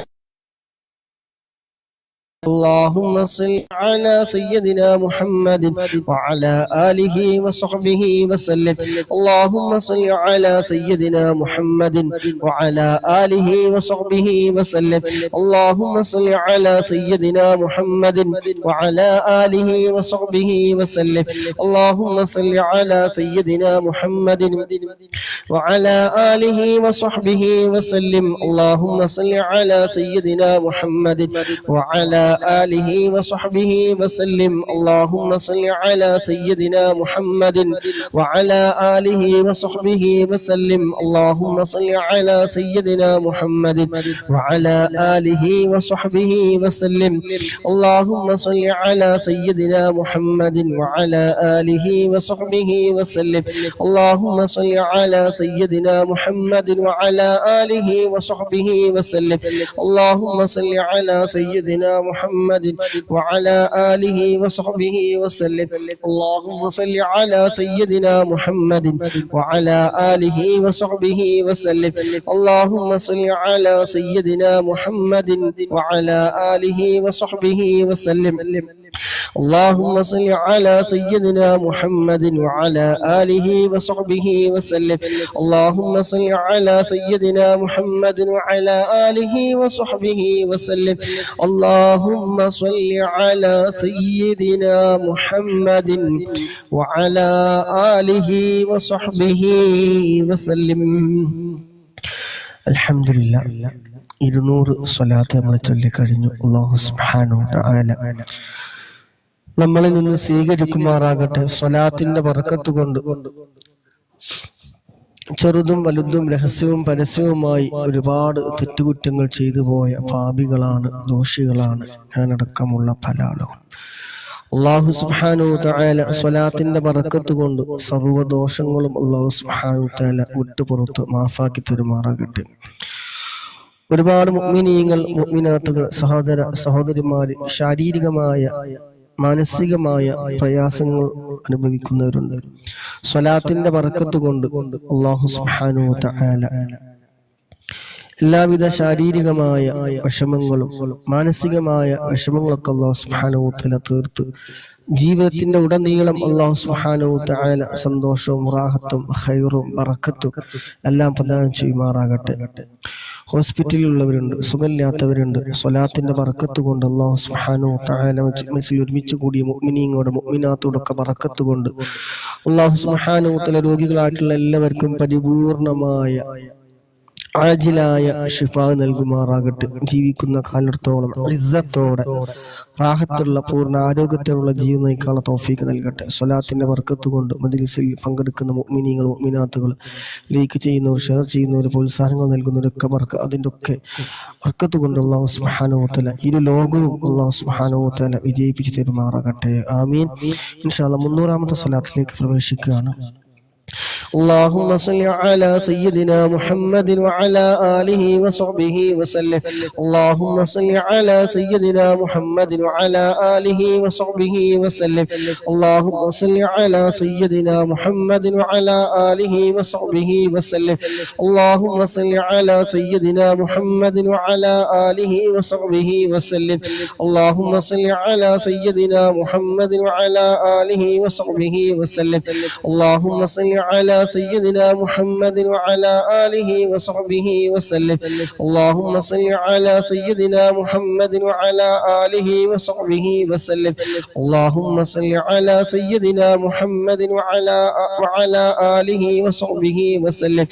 اللهم صل على سيدنا محمد وعلى آله وصحبه وسلم. اللهم صل على سيدنا محمد وعلى آله وصحبه وسلم. اللهم صل على سيدنا محمد وعلى آله وصحبه وسلم. اللهم صل على سيدنا محمد وعلى آله وصحبه وسلم. اللهم صل على سيدنا محمد وعلى آله وصحبه وسلم. اللهم صل على سيدنا محمد وعلى آله وصحبه وسلم. اللهم صل على سيدنا محمد وعلى آله وصحبه وسلم. اللهم صل على سيدنا محمد وعلى آله وصحبه وسلم. اللهم صل على سيدنا محمد وعلى آله وصحبه وسلم. اللهم صل على سيدنا محمد وعلى آله وصحبه وسلم. اللهم صل على سيدنا محمد وعلى آله وصحبه وسلم. اللهم صل على سيدنا محمد وعلى آله وصحبه وسلم. اللهم صل على سيدنا محمد وعلى آله وصحبه وسلم. اللهم صل على سيدنا محمد وعلى آله وصحبه وسلم. اللهم صل على سيدنا محمد وعلى آله وصحبه وسلم. الحمد لله. 200 സ്വലാത്ത് നമ്മൾ ചൊല്ലിക്കഴിഞ്ഞു. അല്ലാഹു സുബ്ഹാനഹു വ തആല നമ്മളിൽ നിന്ന് സ്വീകരിക്കുമാറാകട്ടെ. സ്വലാത്തിന്റെ ബർക്കത്ത് കൊണ്ട് ചെറുതും വലുതും രഹസ്യവും പരസ്യവുമായി ഒരുപാട് തെറ്റുകുറ്റങ്ങൾ ചെയ്തു പോയ പാപികളാണ്, ദോഷികളാണ് ഞാനടക്കമുള്ള പല ആളുകൾ. അല്ലാഹു സുബ്ഹാനഹു വ തആല സ്വലാത്തിന്റെ ബറക്കത്ത് കൊണ്ട് സർവ്വദോഷങ്ങളും അല്ലാഹു സുബ്ഹാനഹു വ തആല വിട്ടുപുറത്ത് മാഫാക്കി തരുമാറാകട്ടെ. ഒരുപാട് മുഅ്മിനീങ്ങൾ, മുഅ്മിനാത്തുകൾ, സഹോദര സഹോദരിമാര് ശാരീരികമായ മാനസികമായ പ്രയാസങ്ങൾ അനുഭവിക്കുന്നവരുണ്ട്. സ്വലാത്തിന്റെ ബറക്കത്ത് കൊണ്ട് അല്ലാഹു സുബ്ഹാനഹു വ തആല എല്ലാവിധ ശാരീരികമായ വിഷമങ്ങളും മാനസികമായ വിഷമങ്ങളൊക്കെ അല്ലാഹു സുബ്ഹാനഹു വ തആല തീർത്ത് ജീവിതത്തിന്റെ ഉടനീളം അല്ലാഹു സുബ്ഹാനഹു വ തആല സന്തോഷവും റാഹത്തും ഖൈറും ബറക്കത്തും എല്ലാം പ്രദാനം ചെയ്യുമാറാകട്ടെ. ഹോസ്പിറ്റലിലുള്ളവരുണ്ട്, സുഖമില്ലാത്തവരുണ്ട്. സ്വലാത്തിന്റെ ബറക്കത്ത് കൊണ്ട് അല്ലാഹു സുബ്ഹാനഹു വ തആല മജ്ലിസിൽ ഒരുമിച്ച് കൂടിയ മുഅ്മിനീങ്ങളുടെ മുഅ്മിനാത്തുകളൊക്കെ ബറക്കത്ത് കൊണ്ട് അല്ലാഹു സുബ്ഹാനഹു വ തആല രോഗികളായിട്ടുള്ള എല്ലാവർക്കും പരിപൂർണമായ ആജിലായ ശിഫാ നൽകുമാറാകട്ടെ. ജീവിക്കുന്ന കാലത്തോളം ഇസ്സത്തോടെ റാഹത്തുള്ള പൂർണ്ണ ആരോഗ്യത്തോടുള്ള ജീവൻ നയിക്കാനുള്ള തൗഫീഖ് നൽകട്ടെ. സ്വലാത്തിന്റെ ബർക്കത്ത് കൊണ്ട് മജ്ലിസിൽ പങ്കെടുക്കുന്ന മുഅ്മിനീങ്ങൾ, മുഅ്മിനാത്തുകൾ, ലൈക്ക് ചെയ്യുന്നവർ, ഷെയർ ചെയ്യുന്നവർ, പ്രോത്സാഹനങ്ങൾ നൽകുന്നവരൊക്കെ അതിൻ്റെ ഒക്കെ ബർക്കത്ത് കൊണ്ട് അല്ലാഹു സുബ്ഹാനഹു വ തആല ഇരു ലോകവും അല്ലാഹു സുബ്ഹാനഹു വ തആല വിജയിപ്പിച്ചു തരുമാറാകട്ടെ. ആമീൻ. ഇൻഷാ അല്ലാഹ് 300ാമത്തെ സ്വലാത്തിലേക്ക് പ്രവേശിക്കുകയാണ്. اللهم صل على سيدنا محمد وعلى آله وصحبه وسلم. اللهم صل على سيدنا محمد وعلى آله وصحبه وسلم. اللهم صل على سيدنا محمد وعلى آله وصحبه وسلم. اللهم صل على سيدنا محمد وعلى آله وصحبه وسلم. اللهم صل على سيدنا محمد وعلى آله وصحبه وسلم. اللهم صل على سيدنا محمد وعلى آله وصحبه وسلم. اللهم صل على سيدنا محمد وعلى آله وصحبه وسلم. اللهم صل على سيدنا محمد وعلى آله وصحبه وسلم.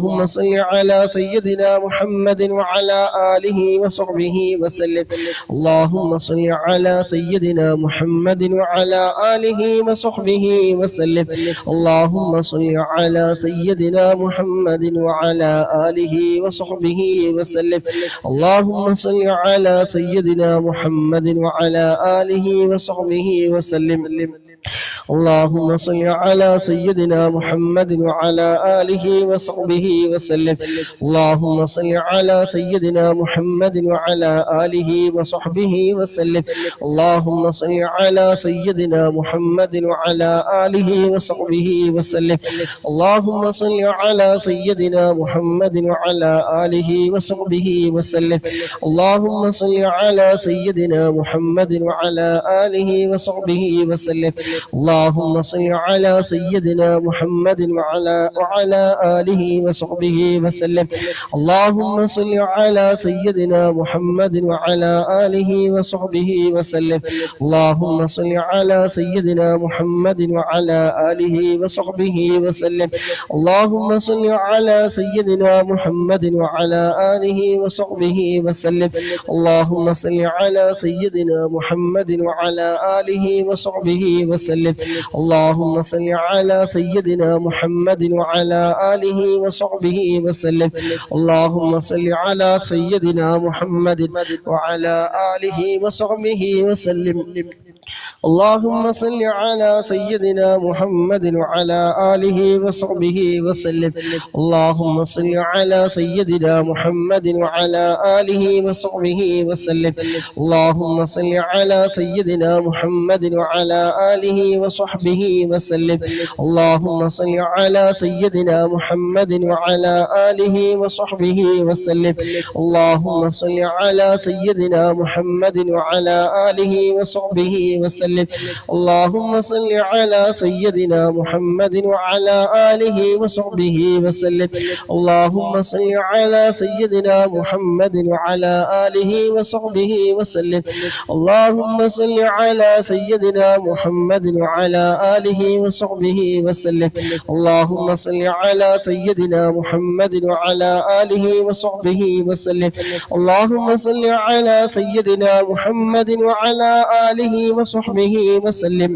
اللهم صل على سيدنا محمد وعلى آله وصحبه وسلم. اللهم صل على سيدنا محمد وعلى آله وصحبه وسلم. اللهم صل على سيدنا محمد وعلى آله وصحبه وسلم. اللهم صل على سيدنا محمد وعلى آله وصحبه وسلم. اللهم صل على سيدنا محمد وعلى آله وصحبه وسلم. اللهم صل على سيدنا محمد وعلى آله وصحبه وسلم. اللهم صل على سيدنا محمد وعلى آله وصحبه وسلم. اللهم صل على سيدنا محمد وعلى آله وصحبه وسلم. اللهم صل على سيدنا محمد وعلى آله وصحبه وسلم. اللهم صل على سيدنا محمد وعلى آله وصحبه وسلم. اللهم صل على سيدنا محمد وعلى آله وصحبه وسلم. اللهم صل على سيدنا محمد وعلى آله وصحبه وسلم. اللهم صل على سيدنا محمد وعلى آله وصحبه وسلم. اللهم صل على سيدنا محمد وعلى آله وصحبه وسلم. اللهم صل على سيدنا محمد وعلى آله وصحبه وسلم. اللهم صل على سيدنا محمد وعلى آله وصحبه وسلم. اللهم صل على سيدنا محمد وعلى آله وصحبه وسلم. اللهم صل على سيدنا محمد وعلى آله وصحبه وسلم. اللهم صل على سيدنا محمد وعلى آله وصحبه وسلم. اللهم صل على سيدنا محمد وعلى آله وصحبه وسلم. اللهم صل على سيدنا محمد وعلى آله وصحبه وسلم. اللهم صل على سيدنا محمد وعلى آله وصحبه وسلم. اللهم صل على سيدنا محمد وعلى آله وصحبه وسلم. اللهم صل على سيدنا محمد وعلى آله وصحبه وسلم. اللهم صل على سيدنا محمد وعلى آله وصحبه وسلم. اللهم صل على سيدنا محمد وعلى آله وصحبه وسلم.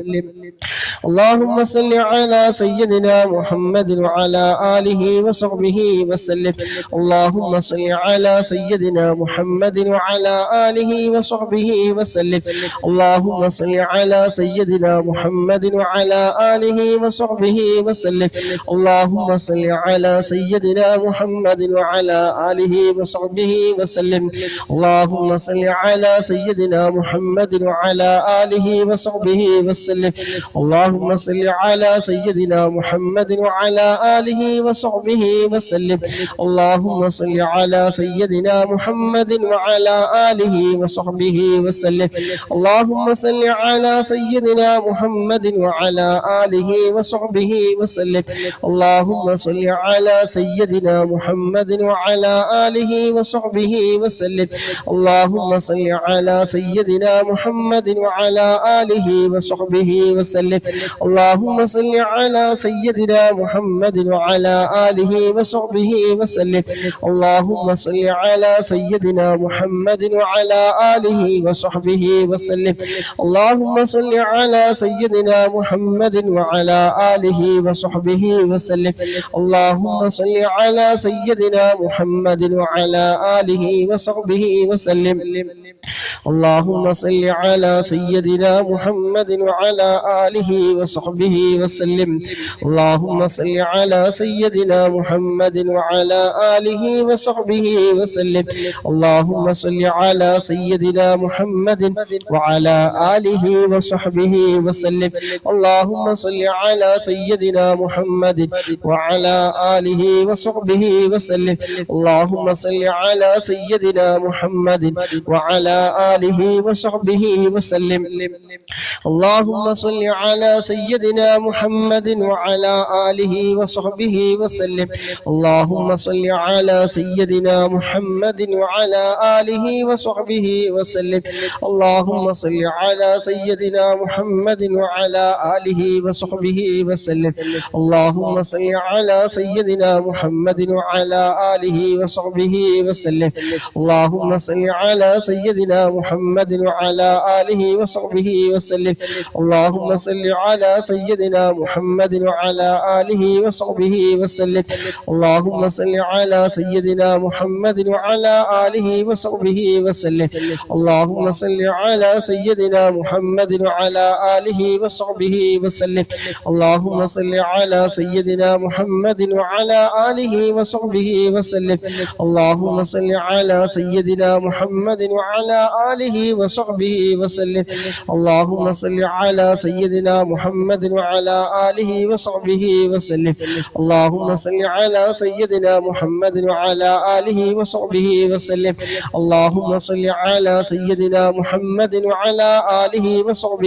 اللهم صل على سيدنا محمد وعلى آله وصحبه وسلم. اللهم صل على سيدنا محمد وعلى آله وصحبه وسلم. اللهم صل على سيدنا محمد وعلى آله وصحبه وسلم. اللهم صل على سيدنا محمد وعلى آله وصحبه وسلم. اللهم صل على سيدنا محمد وعلى آله وصحبه وسلم. اللهم صل على سيدنا محمد وعلى آله وصحبه وسلم. اللهم صل على سيدنا محمد وعلى آله وصحبه وسلم. اللهم صل على سيدنا محمد وعلى آله وصحبه وسلم. اللهم صل على سيدنا محمد وعلى آله وصحبه وسلم. اللهم صل على سيدنا محمد وعلى آله وصحبه وسلم. اللهم صل على سيدنا محمد وعلى آله وصحبه وسلم. اللهم صل على سيدنا محمد وعلى آله وصحبه وسلم. اللهم صل على سيدنا محمد وعلى آله وصحبه وسلم. اللهم صل على سيدنا محمد وعلى آله وصحبه وسلم. اللهم صل على سيدنا محمد وعلى آله وصحبه وسلم. اللهم صل على سيدنا محمد وعلى آله وصحبه وسلم. اللهم صل على سيدنا محمد وعلى آله وصحبه وسلم. اللهم صل على سيدنا محمد وعلى آله وصحبه وسلم. اللهم صل على سيدنا محمد وعلى آله وصحبه وسلم. اللهم صل على سيدنا محمد وعلى آله وصحبه وسلم. اللهم صل على سيدنا محمد وعلى آله وصحبه وسلم. اللهم صل على سيدنا محمد وعلى آله وصحبه وسلم. اللهم صل على سيدنا محمد وعلى آله وصحبه وسلم. اللهم صل على سيدنا محمد وعلى آله وصحبه وسلم. اللهم صل على سيدنا محمد وعلى آله وصحبه وسلم. اللهم صل على سيدنا محمد وعلى آله وصحبه وسلم. اللهم صل على سيدنا محمد وعلى آله وصحبه وسلم. اللهم صل على سيدنا محمد وعلى آله وصحبه وسلم. اللهم صل على سيدنا محمد وعلى آله وصحبه وسلم. اللهم صل على سيدنا محمد وعلى آله وصحبه وسلم. اللهم صل على سيدنا محمد وعلى آله وصحبه وسلم. اللهم صل على سيدنا محمد وعلى آله وصحبه وسلم. اللهم صل على سيدنا محمد وعلى آله وصحبه وسلم. اللهم صل على سيدنا محمد وعلى آله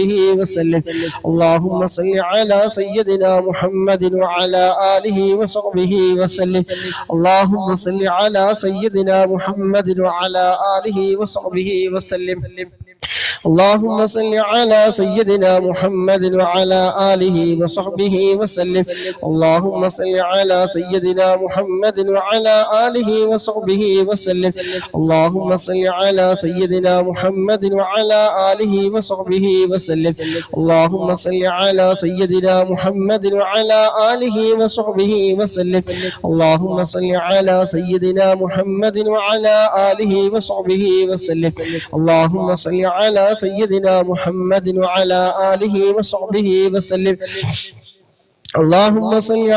وصحبه وسلم. اللهم صل على سيدنا محمد وعلى آله وصحبه وسلم. اللهم صل على سيدنا محمد وعلى آله وصحبه وسلم. اللهم صل على سيدنا محمد وعلى آله وصحبه وسلم. اللهم صل على سيدنا محمد وعلى آله وصحبه وسلم. اللهم صل على سيدنا محمد وعلى آله وصحبه وسلم. اللهم صل على سيدنا محمد وعلى آله وصحبه وسلم. اللهم صل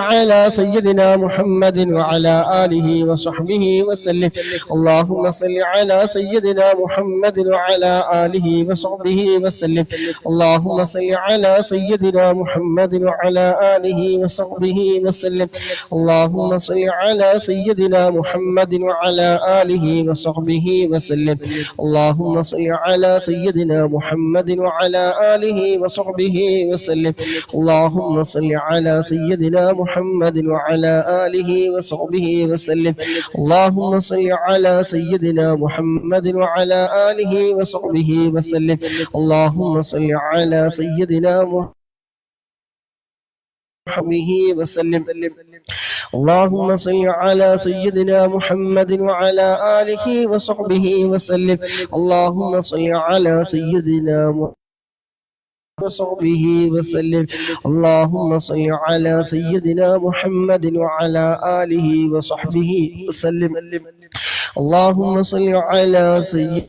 على سيدنا محمد وعلى آله وصحبه وسلم. اللهم صل على سيدنا محمد وعلى آله وصحبه وسلم. اللهم صل على سيدنا محمد وعلى آله وصحبه وسلم. اللهم صل على سيدنا محمد وعلى آله وصحبه وسلم. اللهم صل على سيدنا محمد وعلى آله وصحبه وسلم. اللهم صل على سيدنا محمد وعلى آله وصحبه وسلم. اللهم صل على سيدنا محمد وعلى آله وصحبه وسلم. اللهم صل على سيدنا محمد وسلم. اللهم صل على سيدنا محمد وعلى آله وصحبه وسلم. اللهم صل على سيدنا وصحبه وسلم. اللهم صل على سيدنا محمد وعلى آله وصحبه وسلم. اللهم صل على سيدنا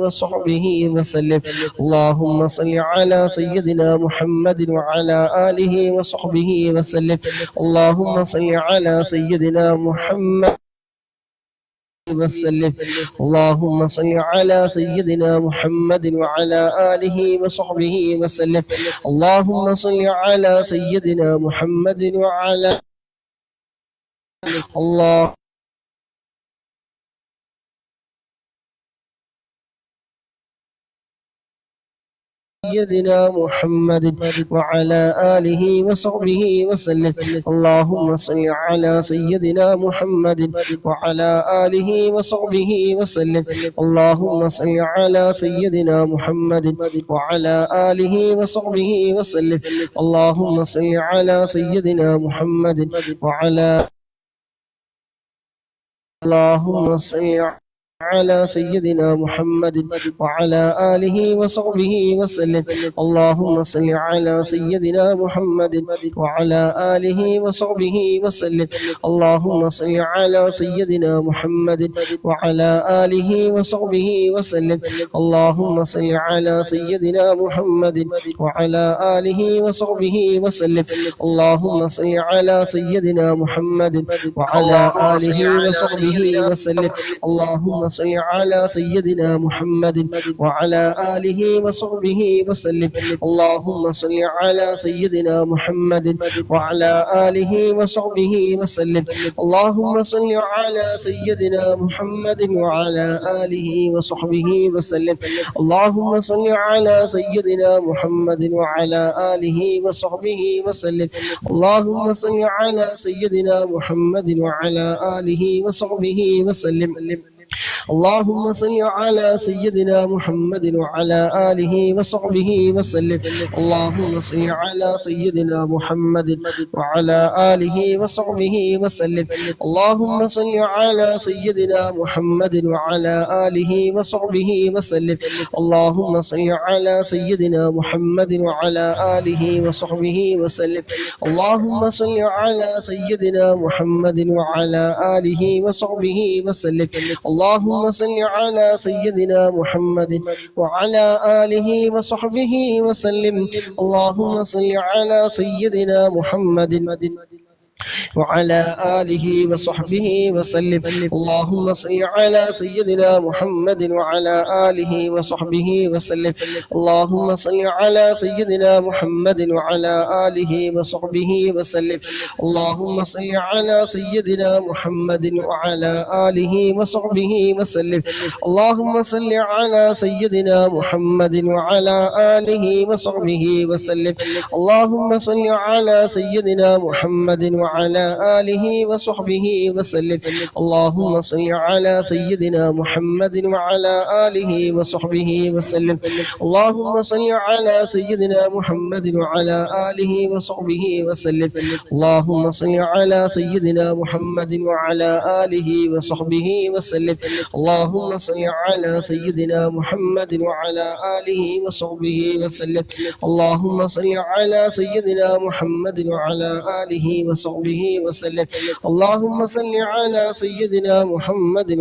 وصحبه وسلم. اللهم صل على سيدنا محمد وعلى آله وصحبه وسلم. اللهم صل على سيدنا محمد وسلم. اللهم صل على سيدنا محمد وعلى آله وصحبه وسلم. اللهم صل على سيدنا محمد وعلى الله سيدنا محمد وعلى آله وصحبه وسلم. اللهم صل على سيدنا محمد وعلى آله وصحبه وسلم. اللهم صل على سيدنا محمد وعلى آله وصحبه وسلم. اللهم صل على سيدنا محمد وعلى اللهم صل على سيدنا محمد وعلى آله وصحبه وسلم. اللهم صل على سيدنا محمد وعلى آله وصحبه وسلم. اللهم صل على سيدنا محمد وعلى آله وصحبه وسلم. اللهم صل على سيدنا محمد وعلى آله وصحبه وسلم. اللهم صل على سيدنا محمد وعلى آله وصحبه وسلم. اللهم صل على سيدنا محمد وعلى آله وصحبه وسلم. اللهم صل على سيدنا محمد وعلى آله وصحبه وسلم. اللهم صل على سيدنا محمد وعلى آله وصحبه وسلم. اللهم صل على سيدنا محمد وعلى آله وصحبه وسلم. اللهم صل على سيدنا محمد وعلى آله وصحبه وسلم. اللهم صل على سيدنا محمد وعلى آله وصحبه وسلم. اللهم صل على سيدنا محمد وعلى آله وصحبه وسلم. اللهم صل على سيدنا محمد وعلى آله وصحبه وسلم. اللهم صل على سيدنا محمد وعلى آله وصحبه وسلم. اللهم صل على سيدنا محمد وعلى آله وصحبه وسلم. اللهم صل على سيدنا محمد وعلى آله وصحبه وسلم. اللهم صل على سيدنا محمد وعلى آله وصحبه وسلم. اللهم صل على سيدنا محمد وعلى آله وصحبه وسلم. اللهم صل على سيدنا محمد وعلى آله وصحبه وسلم. اللهم صل على سيدنا محمد وعلى آله وصحبه وسلم. اللهم صل على سيدنا محمد وعلى آله وصحبه وسلم. اللهم صل على سيدنا محمد وعلى آله وصحبه وسلم. اللهم صل على سيدنا محمد وعلى آله وصحبه وسلم. اللهم صل على سيدنا محمد وعلى آله وصحبه وسلم. اللهم صل على سيدنا محمد وعلى آله وصحبه وسلم. اللهم صل على سيدنا محمد وعلى آله وصحبه وسلم. اللهم صل على سيدنا محمد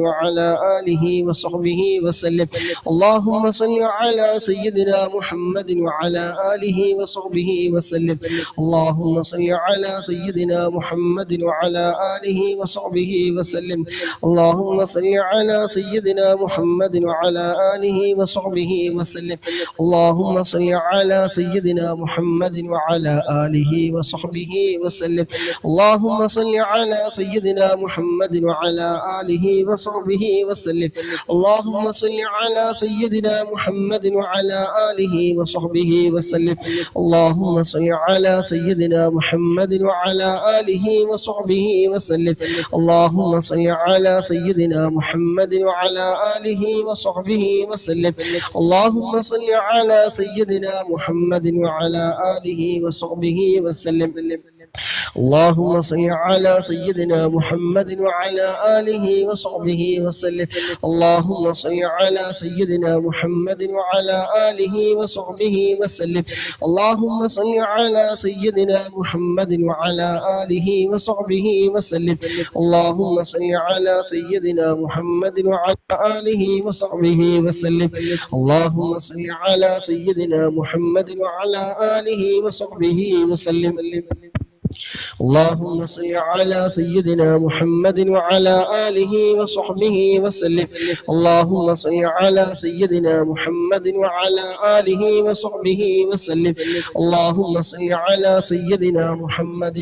وعلى آله وصحبه وسلم. اللهم صل على سيدنا محمد وعلى آله وصحبه وسلم. اللهم صل على سيدنا محمد وعلى آله وصحبه وسلم. اللهم صل على سيدنا محمد وعلى آله وصحبه وسلم. اللهم صل على سيدنا محمد وعلى آله وصحبه وسلم. اللهم صل على سيدنا محمد وعلى آله وصحبه وسلم. اللهم صل على سيدنا محمد وعلى آله وصحبه وسلم. اللهم صل على سيدنا محمد وعلى آله وصحبه وسلم. اللهم صل على سيدنا محمد وعلى آله وصحبه وسلم. اللهم صل على سيدنا محمد وعلى آله وصحبه وسلم. اللهم صل على سيدنا محمد وعلى آله وصحبه وسلم. اللهم صل على سيدنا محمد وعلى آله وصحبه وسلم. اللهم صل على سيدنا محمد وعلى آله وصحبه وسلم. اللهم صل على سيدنا محمد وعلى آله وصحبه وسلم. اللهم صل على سيدنا محمد وعلى آله وصحبه وسلم. اللهم صل على سيدنا محمد وعلى آله وصحبه وسلم. اللهم صل على سيدنا محمد وعلى آله وصحبه وسلم. اللهم صل على سيدنا محمد وعلى آله وصحبه وسلم. اللهم صل على سيدنا محمد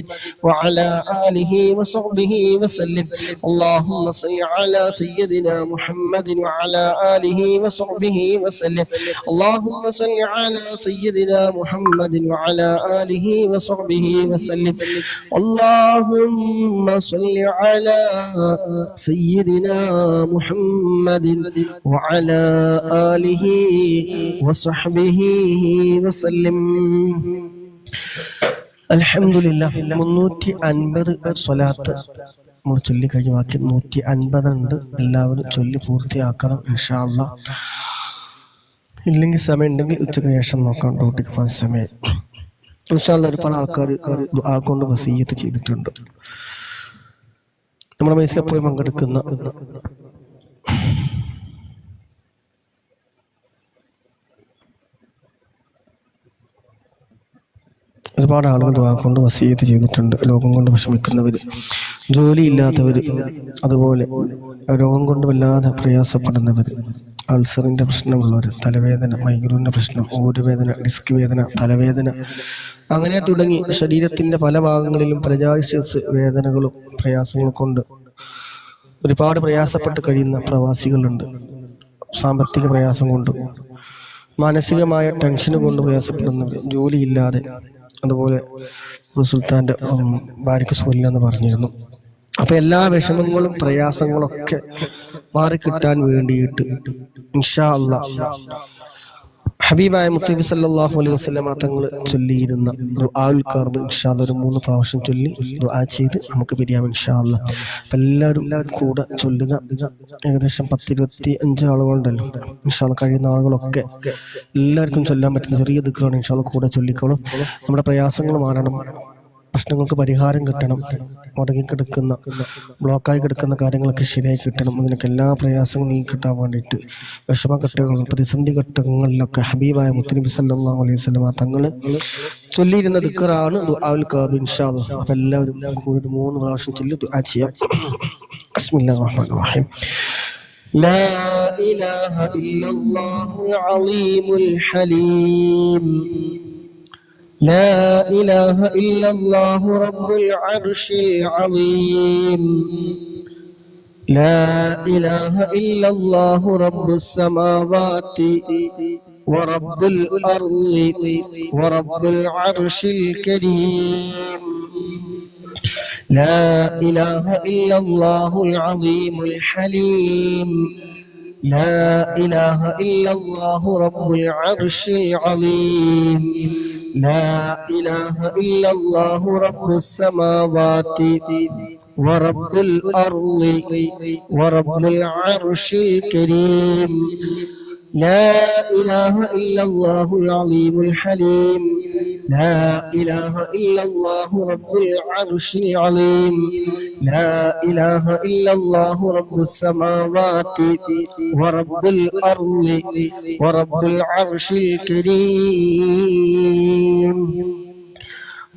وعلى آله وصحبه وسلم. اللهم صل على سيدنا محمد وعلى آله وصحبه وسلم. اللهم صل على سيدنا محمد وعلى آله وصحبه وسلم. اللهم صل على سيدنا محمد وعلى آله وصحبه وسلم. അൽഹംദുലില്ലാ 350 സ്വലാത്ത് നമ്മൾ ചൊല്ലി കഴിഞ്ഞ ബാക്കി 150 ഉണ്ട്. എല്ലാവരും ചൊല്ലി പൂർത്തിയാക്കണം ഇൻഷാ അല്ലാഹ്. ഇല്ലെങ്കിൽ സമയം ഉണ്ടെങ്കിൽ ഉച്ചയ്ക്ക് ശേഷം നോക്കാം, ഡ്യൂട്ടിക്ക് പോകാൻ സമയം. ഇൻഷാ അല്ലാഹ് ഒരുപാട് ആൾക്കാർ ദുആ കൊണ്ട് വസിയ്യത്ത് ചെയ്തിട്ടുണ്ട്. നമ്മുടെ മൈസിൽ പോയി പങ്കെടുക്കുന്ന ഒരുപാട് ആളുകൾ ദുആ കൊണ്ട് വസിയ്യത്ത് ചെയ്തിട്ടുണ്ട്. രോഗം കൊണ്ട് വിഷമിക്കുന്നവർ, ജോലിയില്ലാത്തവർ, അതുപോലെ രോഗം കൊണ്ട് വല്ലാതെ പ്രയാസപ്പെടുന്നവർ, അൾസറിൻ്റെ പ്രശ്നമുള്ളവർ, തലവേദന, മൈഗ്രൈൻ്റെ പ്രശ്നം, ഊരുവേദന, ഡിസ്ക് വേദന, തലവേദന, അങ്ങനെ തുടങ്ങി ശരീരത്തിൻ്റെ പല ഭാഗങ്ങളിലും പ്രജാശസ് വേദനകളും പ്രയാസങ്ങളും കൊണ്ട് ഒരുപാട് പ്രയാസപ്പെട്ട് കഴിയുന്ന പ്രവാസികളുണ്ട്. സാമ്പത്തിക പ്രയാസം കൊണ്ട്, മാനസികമായ ടെൻഷന് കൊണ്ട് പ്രയാസപ്പെടുന്നവർ, ജോലിയില്ലാതെ, അതുപോലെ സുൽത്താൻ്റെ ഭാര്യയ്ക്ക് സുഖമില്ലെന്ന് പറഞ്ഞിരുന്നു. അപ്പൊ എല്ലാ വിഷമങ്ങളും പ്രയാസങ്ങളൊക്കെ മാറിക്കിട്ടാൻ വേണ്ടിയിട്ട് ഇൻഷാ അല്ലാഹ് ഹബീബായ മുത്തനബി സല്ലല്ലാഹു അലൈഹി വസല്ലമ തങ്ങൾ ചൊല്ലിയിരുന്ന ദുആഉൽ കർബ് ഇൻഷാ അല്ലാഹ് ഒരു 3 പ്രാവശ്യം ചൊല്ലി ദുആ ചെയ്ത് നമുക്ക് പിരിയാം ഇൻഷാ അല്ലാഹ്. അപ്പം എല്ലാവരും കൂടെ ചൊല്ലുക. ഏകദേശം 10-25 ആളുകളുണ്ടല്ലോ. ഇൻഷാ അല്ലാഹ് കഴിയുന്ന ആളുകളൊക്കെ എല്ലാവർക്കും ചൊല്ലാൻ പറ്റുന്ന ചെറിയ ദിക്റാണ്. ഇൻഷാ അല്ലാഹ് കൂടെ ചൊല്ലിക്കോളും. നമ്മുടെ പ്രയാസങ്ങൾ മാറണം, പ്രശ്നങ്ങൾക്ക് പരിഹാരം കിട്ടണം, മുടങ്ങിക്കിടക്കുന്ന ബ്ലോക്കായി കിടക്കുന്ന കാര്യങ്ങളൊക്കെ ശരിയായി കിട്ടണം. അതിനൊക്കെ എല്ലാ പ്രയാസങ്ങളും നീങ്ങി കിട്ടാൻ വേണ്ടിയിട്ട് വിഷമഘട്ടങ്ങൾ, പ്രതിസന്ധി ഘട്ടങ്ങളിലൊക്കെ ഹബീബായ മുത്തനബി സല്ലല്ലാഹു അലൈഹി വസല്ലമ തങ്ങൾ ചൊല്ലിയിരുന്ന ദിക്റാണ് ദുആഉൽ ഖർബ് ഇൻഷാ അല്ലാഹ്. അപ്പോൾ എല്ലാവരും കൂടി 3 പ്രാവശ്യം ചൊല്ലി ദുആ ചെയ്യാം. ബിസ്മില്ലാഹിർ റഹ്മാനിർ റഹീം. ലാ ഇലാഹ ഇല്ലല്ലാഹുൽ അളീമുൽ ഹലീം. لا إله إلا الله رب العرش العظيم. لا إله إلا الله رب السماوات ورب الأرض ورب العرش الكريم. لا إله إلا الله العظيم الحليم. لا إله إلا الله رب العرش العظيم. لا إله إلا الله رب السماوات ورب الأرض ورب العرش الكريم. لا إله إلا الله العظيم الحليم. لا إله إلا الله رب العرش العظيم. لا إله إلا الله رب السماوات ورب الأرض ورب العرش الكريم.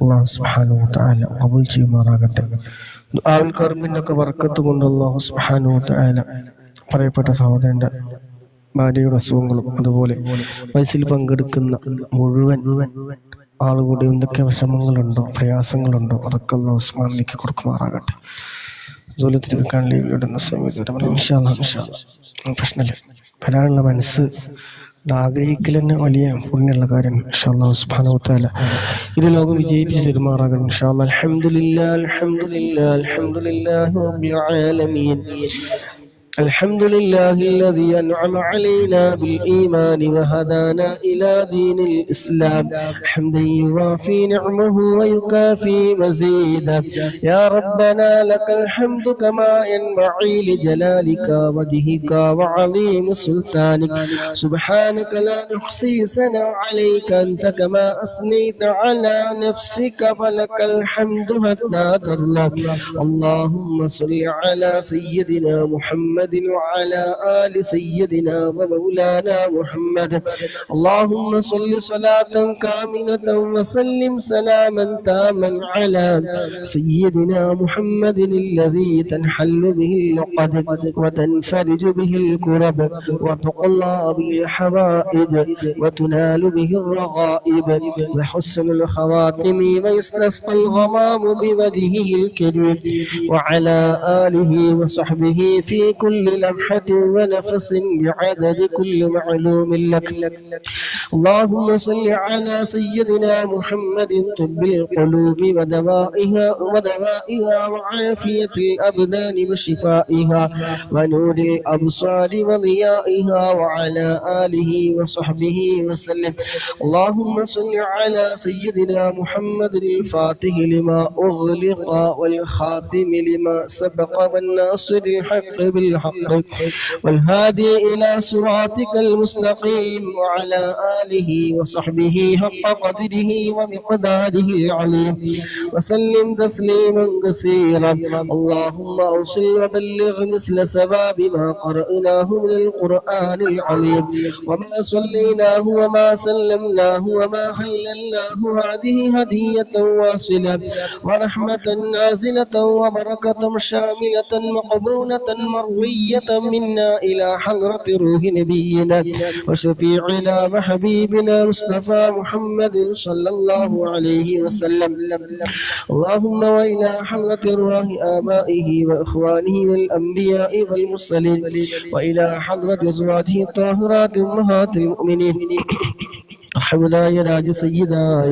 الله سبحانه وتعالى قبول ചെയ്യുമാറാകട്ടെ. ദുആഉൽ ഖർബിനൊക്കെ ബർക്കത്ത് കൊണ്ട് അല്ലാഹു സുബ്ഹാനഹു വതആല പറയപ്പെട്ട സഹോദരന്റെ ഭാര്യയുടെ അസുഖങ്ങളും അതുപോലെ വയസ്സിൽ പങ്കെടുക്കുന്ന മുഴുവൻ ആളുകളുടെ എന്തൊക്കെ വിഷമങ്ങളുണ്ടോ പ്രയാസങ്ങളുണ്ടോ അതൊക്കെ അല്ലാഹു ഉസ്മാനിലേക്ക് കൊടുക്കുമാറാകട്ടെ. ജോലിത്തിൽ വെക്കാൻ ലീവിലിടുന്ന സമയത്ത് പ്രശ്നമില്ല. വരാനുള്ള മനസ്സ് ആഗ്രഹിക്കൽ തന്നെ വലിയ പുണ്യമുള്ള കാര്യമാണ്. ഇൻഷാ അല്ലാഹു സുബ്ഹാനഹു വതആല ഇത് ലോകം വിജയിപ്പിച്ച് തരുമാറാകണം. ഇൻഷാ അല്ലാഹ്. അൽഹംദുലില്ലാഹി റബ്ബിൽ ആലമീൻ. الحمد لله الذي أنعم علينا بالإيمان وهدانا إلى دين الإسلام حمدا يوافي نعمه ويكافي مزيدا يا ربنا لك الحمد كما ينبغي لجلالك وجهك وعظيم سلطانك سبحانك لا نحصي ثناء عليك أنت كما أثنيت على نفسك فلك الحمد حتى ترضى اللهم صل على سيدنا محمد وعلى آل سيدنا ومولانا محمد اللهم صل صلاة كاملة وسلم سلاما تاما على سيدنا محمد الذي تنحل به العقد وتنفرج به الكرب وتقضى به الحوائج وتنال به الرغائب وحسن الخواتم ويستسقى الغمام بوجهه الكريم وعلى آله وصحبه في كل لمحة ونفس بعدد كل معلوم لك اللهم صل على سيدنا محمد طب القلوب ودوائها وعافية الأبدان وشفائها ونور الأبصار وضيائها وعلى آله وصحبه وسلم اللهم صل على سيدنا محمد الفاتح لما أغلق والخاتم لما سبق والناصر الحق بالحق والهادي إلى صراطك المستقيم وعلى آله وصحبه حق قدره ومقداره العظيم وسلم تسليما كثيرا اللهم أوصل وبلغ مثل ثواب ما قرأناه من القرآن العظيم وما صليناه وما سلمناه وما حللناه هذه هدية واصلة ورحمة نازلة وبركة شاملة مقبولة مرضية منا إلى حضرة روح نبينا وشفيعنا وحبيبنا مصطفى محمد صلى الله عليه وسلم اللهم وإلى حضرة روح آبائه وإخوانه والأنبياء والمرسلين وإلى حضرة أزواجه الطاهرات أمهات المؤمنين റഹ്മാനായ രാജസയ്യിദായ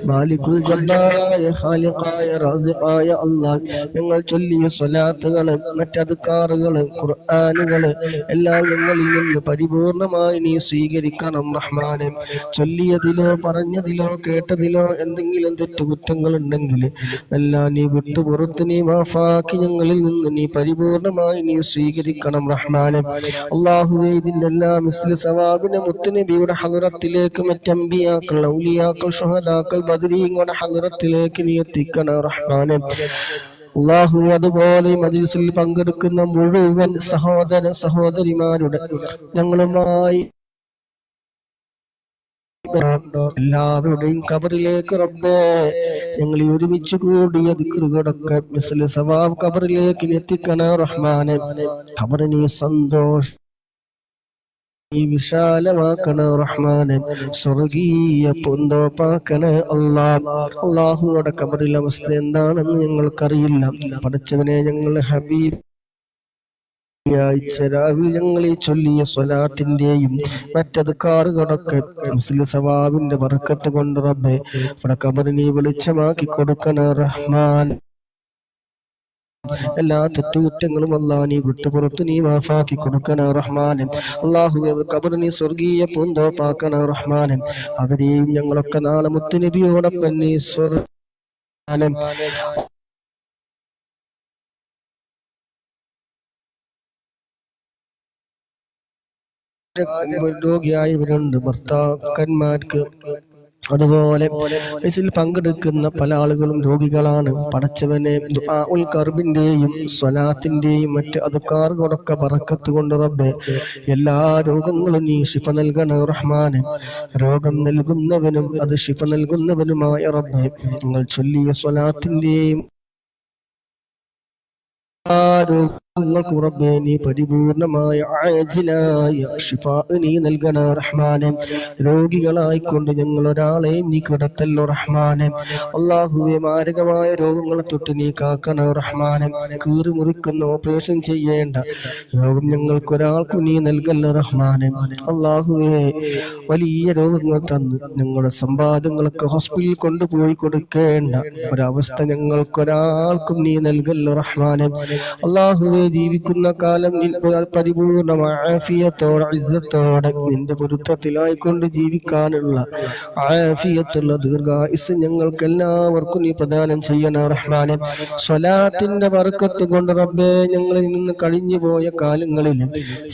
മാലിക്കുൽ ജബ്ബാറായ ഖാലിഖായ റാസിഖായ അല്ലാഹ് ഞങ്ങൾ ചൊല്ലിയ സ്വലാത്തുകൾ മറ്റദ്കാറുകൾ ഖുർആനുകൾ എല്ലാം ഞങ്ങളിൽ നിന്ന് പരിപൂർണമായി നീ സ്വീകരിക്കണം റഹ്മാനെ ചൊല്ലിയതിലോ പറഞ്ഞതിലോ കേട്ടതിലോ എന്തെങ്കിലും തെറ്റുകുറ്റങ്ങൾ ഉണ്ടെങ്കിൽ എല്ലാം നീ വിട്ടുപുറത്ത് നീ മാഫാക്കി ഞങ്ങളിൽ നിന്ന് നീ പരിപൂർണമായി നീ സ്വീകരിക്കണം റഹ്മാനെ അല്ലാഹുവേ ഇതിലെല്ലാം മിസ്ലി സവാബിനെ മുത്തുനബിയുടെ ഹളറത്തിലേക്ക് മറ്റംബിയാക്കൾ ഔലിയാക്കൾ ശുഹദാക്കൾ ബദരീങ്ങളുടെ ഹളറത്തിലേക്ക് നീ എത്തിക്കണം റഹ്മാനെ അല്ലാഹു അതുപോലെ മജ്ലിസിൽ പങ്കെടുക്കുന്ന മുഴുവൻ സഹോദര സഹോദരിമാരുടെ ഞങ്ങളുമായി എല്ലാവരുടെയും ഖബറിലേക്ക് റബ്ബേ ഞങ്ങൾ ഒരുമിച്ച് കൂടിയ ദിക്റുകളൊക്കെ മിസ്ലി സവാബ് ഖബറിലേക്ക് എത്തിക്കണം റഹ്മാനെ ഖബറിനെ സന്തോഷം വിശാലമാക്കണ റഹ്മാനെ സ്വർഗീയ പൂന്തോപ്പാക്കണ അല്ലാഹുവോടെ ഖബറിലെ അവസ്ഥ എന്താണെന്ന് ഞങ്ങൾക്കറിയില്ല പഠിച്ചവനെ ഞങ്ങൾ ഹബീബ് രാവിലെ ഞങ്ങൾ ഈ ചൊല്ലിയ സ്വലാത്തിന്റെയും മറ്റദ്കാറുകളൊക്കെ മിസ്ലി സവാബിന്റെ ബർക്കത്ത് കൊണ്ട് റബ്ബേ ഇവിടെ ഖബറിനെ വെളിച്ചമാക്കി കൊടുക്കണ റഹ്മാൻ എല്ലാ തെറ്റുകുറ്റങ്ങളും അല്ലാഹ് നീ വിട്ടുപുറത്ത് നീ മാഫാക്കി കൊടുക്കണ റഹ്മാനെ അല്ലാഹുവേ ഖബറിനെ സ്വർഗീയ പൂന്തോപ്പാക്കണ റഹ്മാനെ അവരെയും ഞങ്ങളൊക്കെ നാളെ മുത്തുനബിയോടൊപ്പം നീ രോഗിയായവരുണ്ട് ഭർത്താക്കന്മാർക്ക് അതുപോലെ ഇതിൽ പങ്കെടുക്കുന്ന പല ആളുകളും രോഗികളാണ് പടച്ചവനെ ദുആഉൽ കർബിന്റെയും സ്വലാത്തിന്റെയും മറ്റ് അദ്കാറുകളൊക്കെ ബറക്കത്ത് കൊണ്ട് റബ്ബേ എല്ലാ രോഗങ്ങളും നീ ശിഫ നൽകണ റഹ്മാനെ രോഗം നൽകുന്നവനും അത് ശിഫ നൽകുന്നവനുമായ റബ്ബേ നിങ്ങൾ ചൊല്ലിയ സ്വലാത്തിന്റെയും ങ്ങൾക്ക് റബ്ബേ നീ പരിപൂർണമായ ആജിലായ ശിഫാ നീ നൽകണ റഹ്മാനെ രോഗികളായിക്കൊണ്ട് ഞങ്ങൾ ഒരാളെയും നീ കിടത്തല്ലോ റഹ്മാനെ അല്ലാഹുവേ മാരകമായ രോഗങ്ങളെ തൊട്ട് നീ കാക്കണ റഹ്മാനെ കീറി മുറിക്കുന്ന ഓപ്പറേഷൻ ചെയ്യേണ്ട രോഗം ഞങ്ങൾക്കൊരാൾക്കും നീ നൽകല്ലോ റഹ്മാനെ അല്ലാഹുവേ വലിയ രോഗങ്ങൾ തന്ന് ഞങ്ങളുടെ സമ്പാദ്യങ്ങളൊക്കെ ഹോസ്പിറ്റലിൽ കൊണ്ടുപോയി കൊടുക്കേണ്ട ഒരവസ്ഥ ഞങ്ങൾക്കൊരാൾക്കും നീ നൽകല്ലോ റഹ്മാനെ അള്ളാഹുവെ ജീവിക്കുന്ന കാലം പരിപൂർണമായ ആഫിയത്തോടെ ഇസ്സത്തോടെ നിന്റെ പൊരുത്തത്തിലായിക്കൊണ്ട് ജീവിക്കാനുള്ള ആഫിയത്തുള്ള ദീർഘായുസ്സ് ഞങ്ങൾക്ക് എല്ലാവർക്കും നീ പ്രദാനം ചെയ്യണം റഹ്മാനെ. സ്വലാത്തിന്റെ ബർക്കത്ത് കൊണ്ട് റബ്ബേ ഞങ്ങളിൽ നിന്ന് കഴിഞ്ഞു പോയ കാലങ്ങളിൽ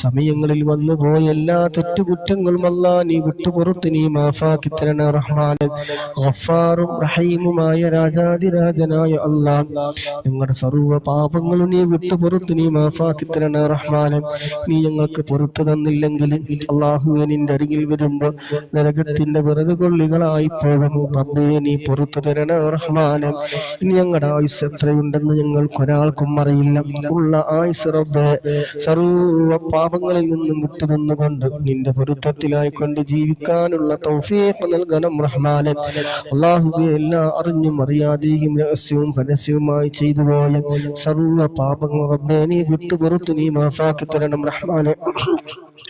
സമയങ്ങളിൽ വന്നു പോയ എല്ലാ തെറ്റുകുറ്റങ്ങളും അല്ലാഹ് നീ വിട്ടുപുറത്ത് നീ മാഫാക്കി തരണ റഹ്മാനെ. ഗഫാറും റഹീമുമായ രാജാതിരാജനായ അല്ലാഹ് ഞങ്ങളുടെ സർവ്വ പാപങ്ങളും നീ വിട്ടുപുറത്ത് നീ മാഫാക്കി തരണ റഹ്മാനെ. നീ ഞങ്ങൾക്ക് പുറത്തു തന്നില്ലെങ്കിൽ അല്ലാഹുവേ നിന്റെ അരികിൽ വരുമ്പോ നരകത്തിന്റെ വിറക് കൊള്ളികളായി പോകുന്നു റബ്ബേ. നീ പുറത്തു തരണ റഹ്മാനെ. ഇനി ഞങ്ങളുടെ ആയുസ് എത്രയുണ്ടെന്ന് ഞങ്ങൾക്കൊരാൾക്കും അറിയില്ല. ഉള്ള ആയുസ് റബ്ബേ സർവ്വ പാപങ്ങളിൽ നിന്നും വിട്ടുനിന്നുകൊണ്ട് നിന്റെ പൊരുത്തത്തിലായിക്കൊണ്ട് ജീവിക്കാനുള്ള തൗഫീഖ് നൽകണം റഹ്മാനെ. അല്ലാഹുവേ എല്ലാ അറിഞ്ഞും അറിയാതെയും രഹസ്യവും പരസ്യവുമായി ചെയ്തു പോയ സർവ്വ പാപങ്ങൾ റബ്ബേ നീ വിട്ടുപുറത്ത് നീ മാഫാക്കി തരണം റഹ്മാനെ.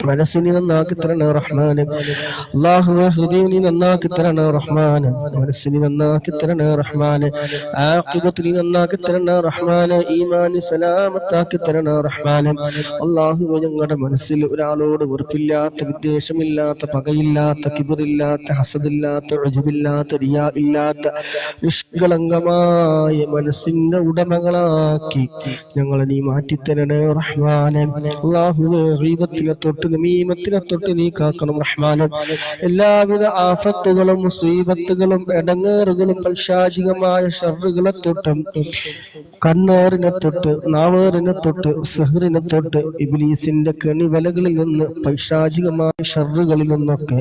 മനസ്സിനെ നന്നാക്കി തരണ റഹ്മാനെ. അല്ലാഹുവേ ഹൃദയം നീ നന്നാക്കി തരണ റഹ്മാനെ. മനസ്സിനെ നന്നാക്കി തരണ റഹ്മാനെ. ആഖിബത്ത് നീ നന്നാക്കി തരണ റഹ്മാനെ. ഈമാൻ സലാമത്താക്കി തരണ റഹ്മാനെ. അല്ലാഹുവേ ഞങ്ങളുടെ മനസ്സിൽ ഒരാളോട് വെറുപ്പില്ലാത്ത, വിദ്വേഷമില്ലാത്ത, പകയില്ലാത്ത, കിബറില്ലാത്ത, ഹസദില്ലാത്ത, ഉജ്ബില്ലാത്ത, റിയാ ഇല്ലാത്ത നിഷ്കളങ്കമായ മനസ്സിന്റെ ഉടമകളാക്കി ഞങ്ങളെ നീ മാറ്റിത്തരണേ റഹ്മാനെ. അല്ലാഹുവേ ഗീബത്തിനെ തൊട്ട് നമീമത്തിനെ തൊട്ട് നീ കാക്കണം റഹ്മാനെ. എല്ലാവിധ ആഫത്തുകളും മുസീബത്തുകളും ഇടങ്ങേറുകളും പൈശാചികമായ ഷർറുകളെ തൊട്ടും കണ്ണേറിനെ തൊട്ട് നാവേറിനെ തൊട്ട് സഹറിനെ തൊട്ട് ഇബ്ലീസിന്റെ കെണിവലകളിൽ നിന്ന് പൈശാചികമായ ഷർറുകളിൽ നിന്നൊക്കെ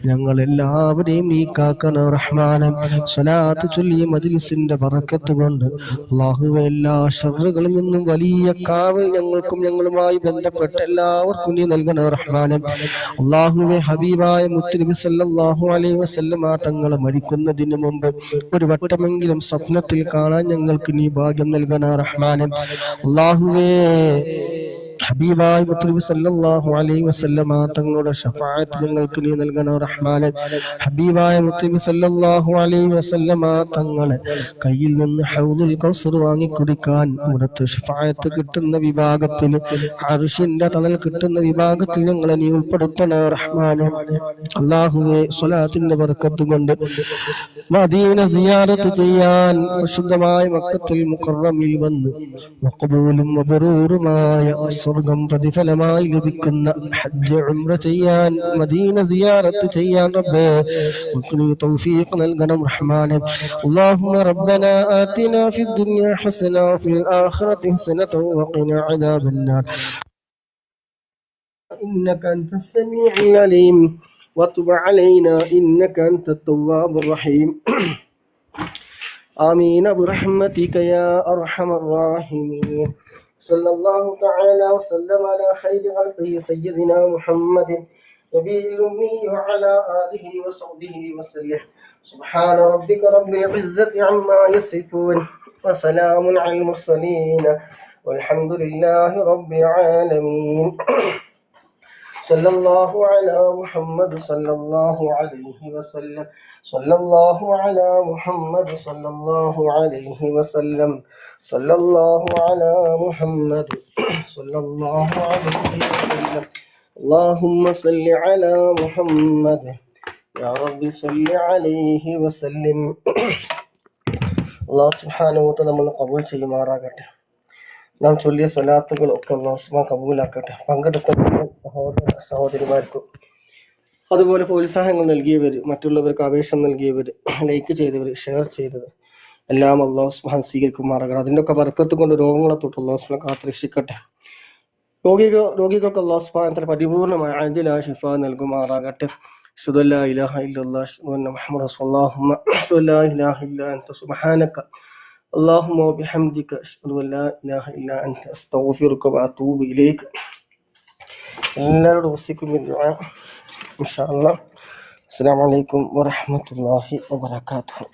ഞങ്ങൾ എല്ലാവരെയും നീ കാക്കണം റഹ്മാനെ. സ്വലാത്ത് ചൊല്ലിയ മജ്ലിസിന്റെ ബറക്കത്ത് കൊണ്ട് അല്ലാഹുവേ എല്ലാ ഷർറുകളിൽ നിന്നും വലിയ കാവൽ ഞങ്ങൾക്കും ഞങ്ങളുമായി ബന്ധപ്പെട്ട എല്ലാവർക്കും നീ നൽകണം റഹ്മാനെ. അല്ലാഹുവേ ഹബീബായ മുത്തുനബി സല്ലല്ലാഹു അലൈഹി വസല്ലമ തങ്ങളെ മരിക്കുന്നതിന് മുമ്പ് ഒരു വട്ടമെങ്കിലും സ്വപ്നത്തിൽ കാണാൻ ഞങ്ങൾക്ക് നീ ഭാഗ്യം നൽകണം റഹ്മാനെ. അല്ലാഹുവേ ഹബീബായ മുത്തുനബി സല്ലല്ലാഹു അലൈഹി വസല്ലമ തങ്ങളുടെ ശഫാഅത്ത് ഞങ്ങൾക്ക് നീ നൽകണം റഹ്മാനെ. ഹബീബായ മുത്തുനബി സല്ലല്ലാഹു അലൈഹി വസല്ലമ തങ്ങളെ കയ്യിൽ നിന്ന് ഹൗദുൽ കൗസർ വാങ്ങി കുടിക്കാൻ അവിടുത്തെ ശഫാഅത്ത് കിട്ടുന്ന വിഭാഗത്തിൽ, അർശിന്റെ തണൽ കിട്ടുന്ന വിഭാഗത്തിൽ ഞങ്ങളെ നീ ഉൾപ്പെടുത്തണം റഹ്മാനെ. അല്ലാഹുവേ സ്വലാത്തിന്റെ ബർക്കത്ത് കൊണ്ട് മദീന സിയാറത്ത് ചെയ്യാൻ പരിശുദ്ധമായ മക്കത്തുൽ മുകറമിൽ വന്ന് മഖബൂലും മബ്റൂറുമായ സ്വർഗം പ്രതിഫലമായി ലഭിക്കുന്ന ഹജ്ജ് ഉംറ ചെയ്യാൻ, മദീന സിയാറത്ത് ചെയ്യാൻ റബ്ബേ നീ തൗഫീഖ് നൽകണം റഹ്മാനെ. اللهم ربنا آتنا في الدنيا حسنة وفي الآخرة حسنة وقنا عذاب النار إنك أنت السميع العليم وتب علينا إنك أنت التواب الرحيم آمين برحمتك يا أرحم الراحمين. صلى الله تعالى وسلم على خير خلقه سيدنا محمد نبي الأمي وعلى آله وصحبه وسلم. سبحان ربك رب العزة عما يصفون وسلام على المرسلين والحمد لله رب العالمين. صلى الله على محمد صلى الله عليه وسلم. صلى الله على محمد صلى الله عليه وسلم. صلى الله على محمد صلى الله عليه وسلم. اللهم صل على محمد يا رب صل عليه وسلم. അല്ലാഹു സുബ്ഹാനഹു വ തആല നമ്മൾ കബൂൽ ചെയ്യുമാറാകട്ടെ. നാം ചൊല്ലിയ സ്വലാത്തുകൾ ഒക്കെ അല്ലാഹു സുബ്ഹാനഹു കബൂലാക്കട്ടെ. പങ്കെടുത്ത സഹോദര സഹോദരിമാർക്കും അതുപോലെ പ്രോത്സാഹനങ്ങൾ നൽകിയവർ, മറ്റുള്ളവർക്ക് ആവേശം നൽകിയവർ, ലൈക്ക് ചെയ്തവർ, ഷെയർ ചെയ്തവർ എല്ലാം അല്ലാഹു സുബ്ഹാനഹു സ്വീകരിക്കുമാറാകട്ടെ. അതിൻ്റെ ഒക്കെ ബർക്കത്ത് കൊണ്ട് രോഗങ്ങളെ തൊട്ട് അല്ലാഹു സുബ്ഹാനഹു കാത്ത് രക്ഷിക്കട്ടെ. രോഗികൾക്ക് അല്ലാഹു സുബ്ഹാനഹു പരിപൂർണമായ ആജിലായ ശിഫ നൽകുമാറാകട്ടെ. അശ്ഹദു അല്ലാ ഇലാഹ ഇല്ലല്ലാഹ് അശ്ഹദു അന്ന മുഹമ്മദൻ റസൂലുള്ളാഹി അശ്ഹദു അല്ലാ ഇലാഹ ഇല്ലാ അൻത സുബ്ഹാനക അല്ലാഹുമ്മ വബിഹംദിക അശ്ഹദു അല്ലാ ഇലാഹ ഇല്ലാ അൻത അസ്തഗ്ഫിറുക വഅതൂബു ഇലൈക. എല്ലാവരോടും വസിക്കും ദുആ ഇൻഷാ അല്ലാഹ്. അസ്സലാമു അലൈക്കും വറഹ്മത്തുള്ളാഹി വബറകാതുഹു.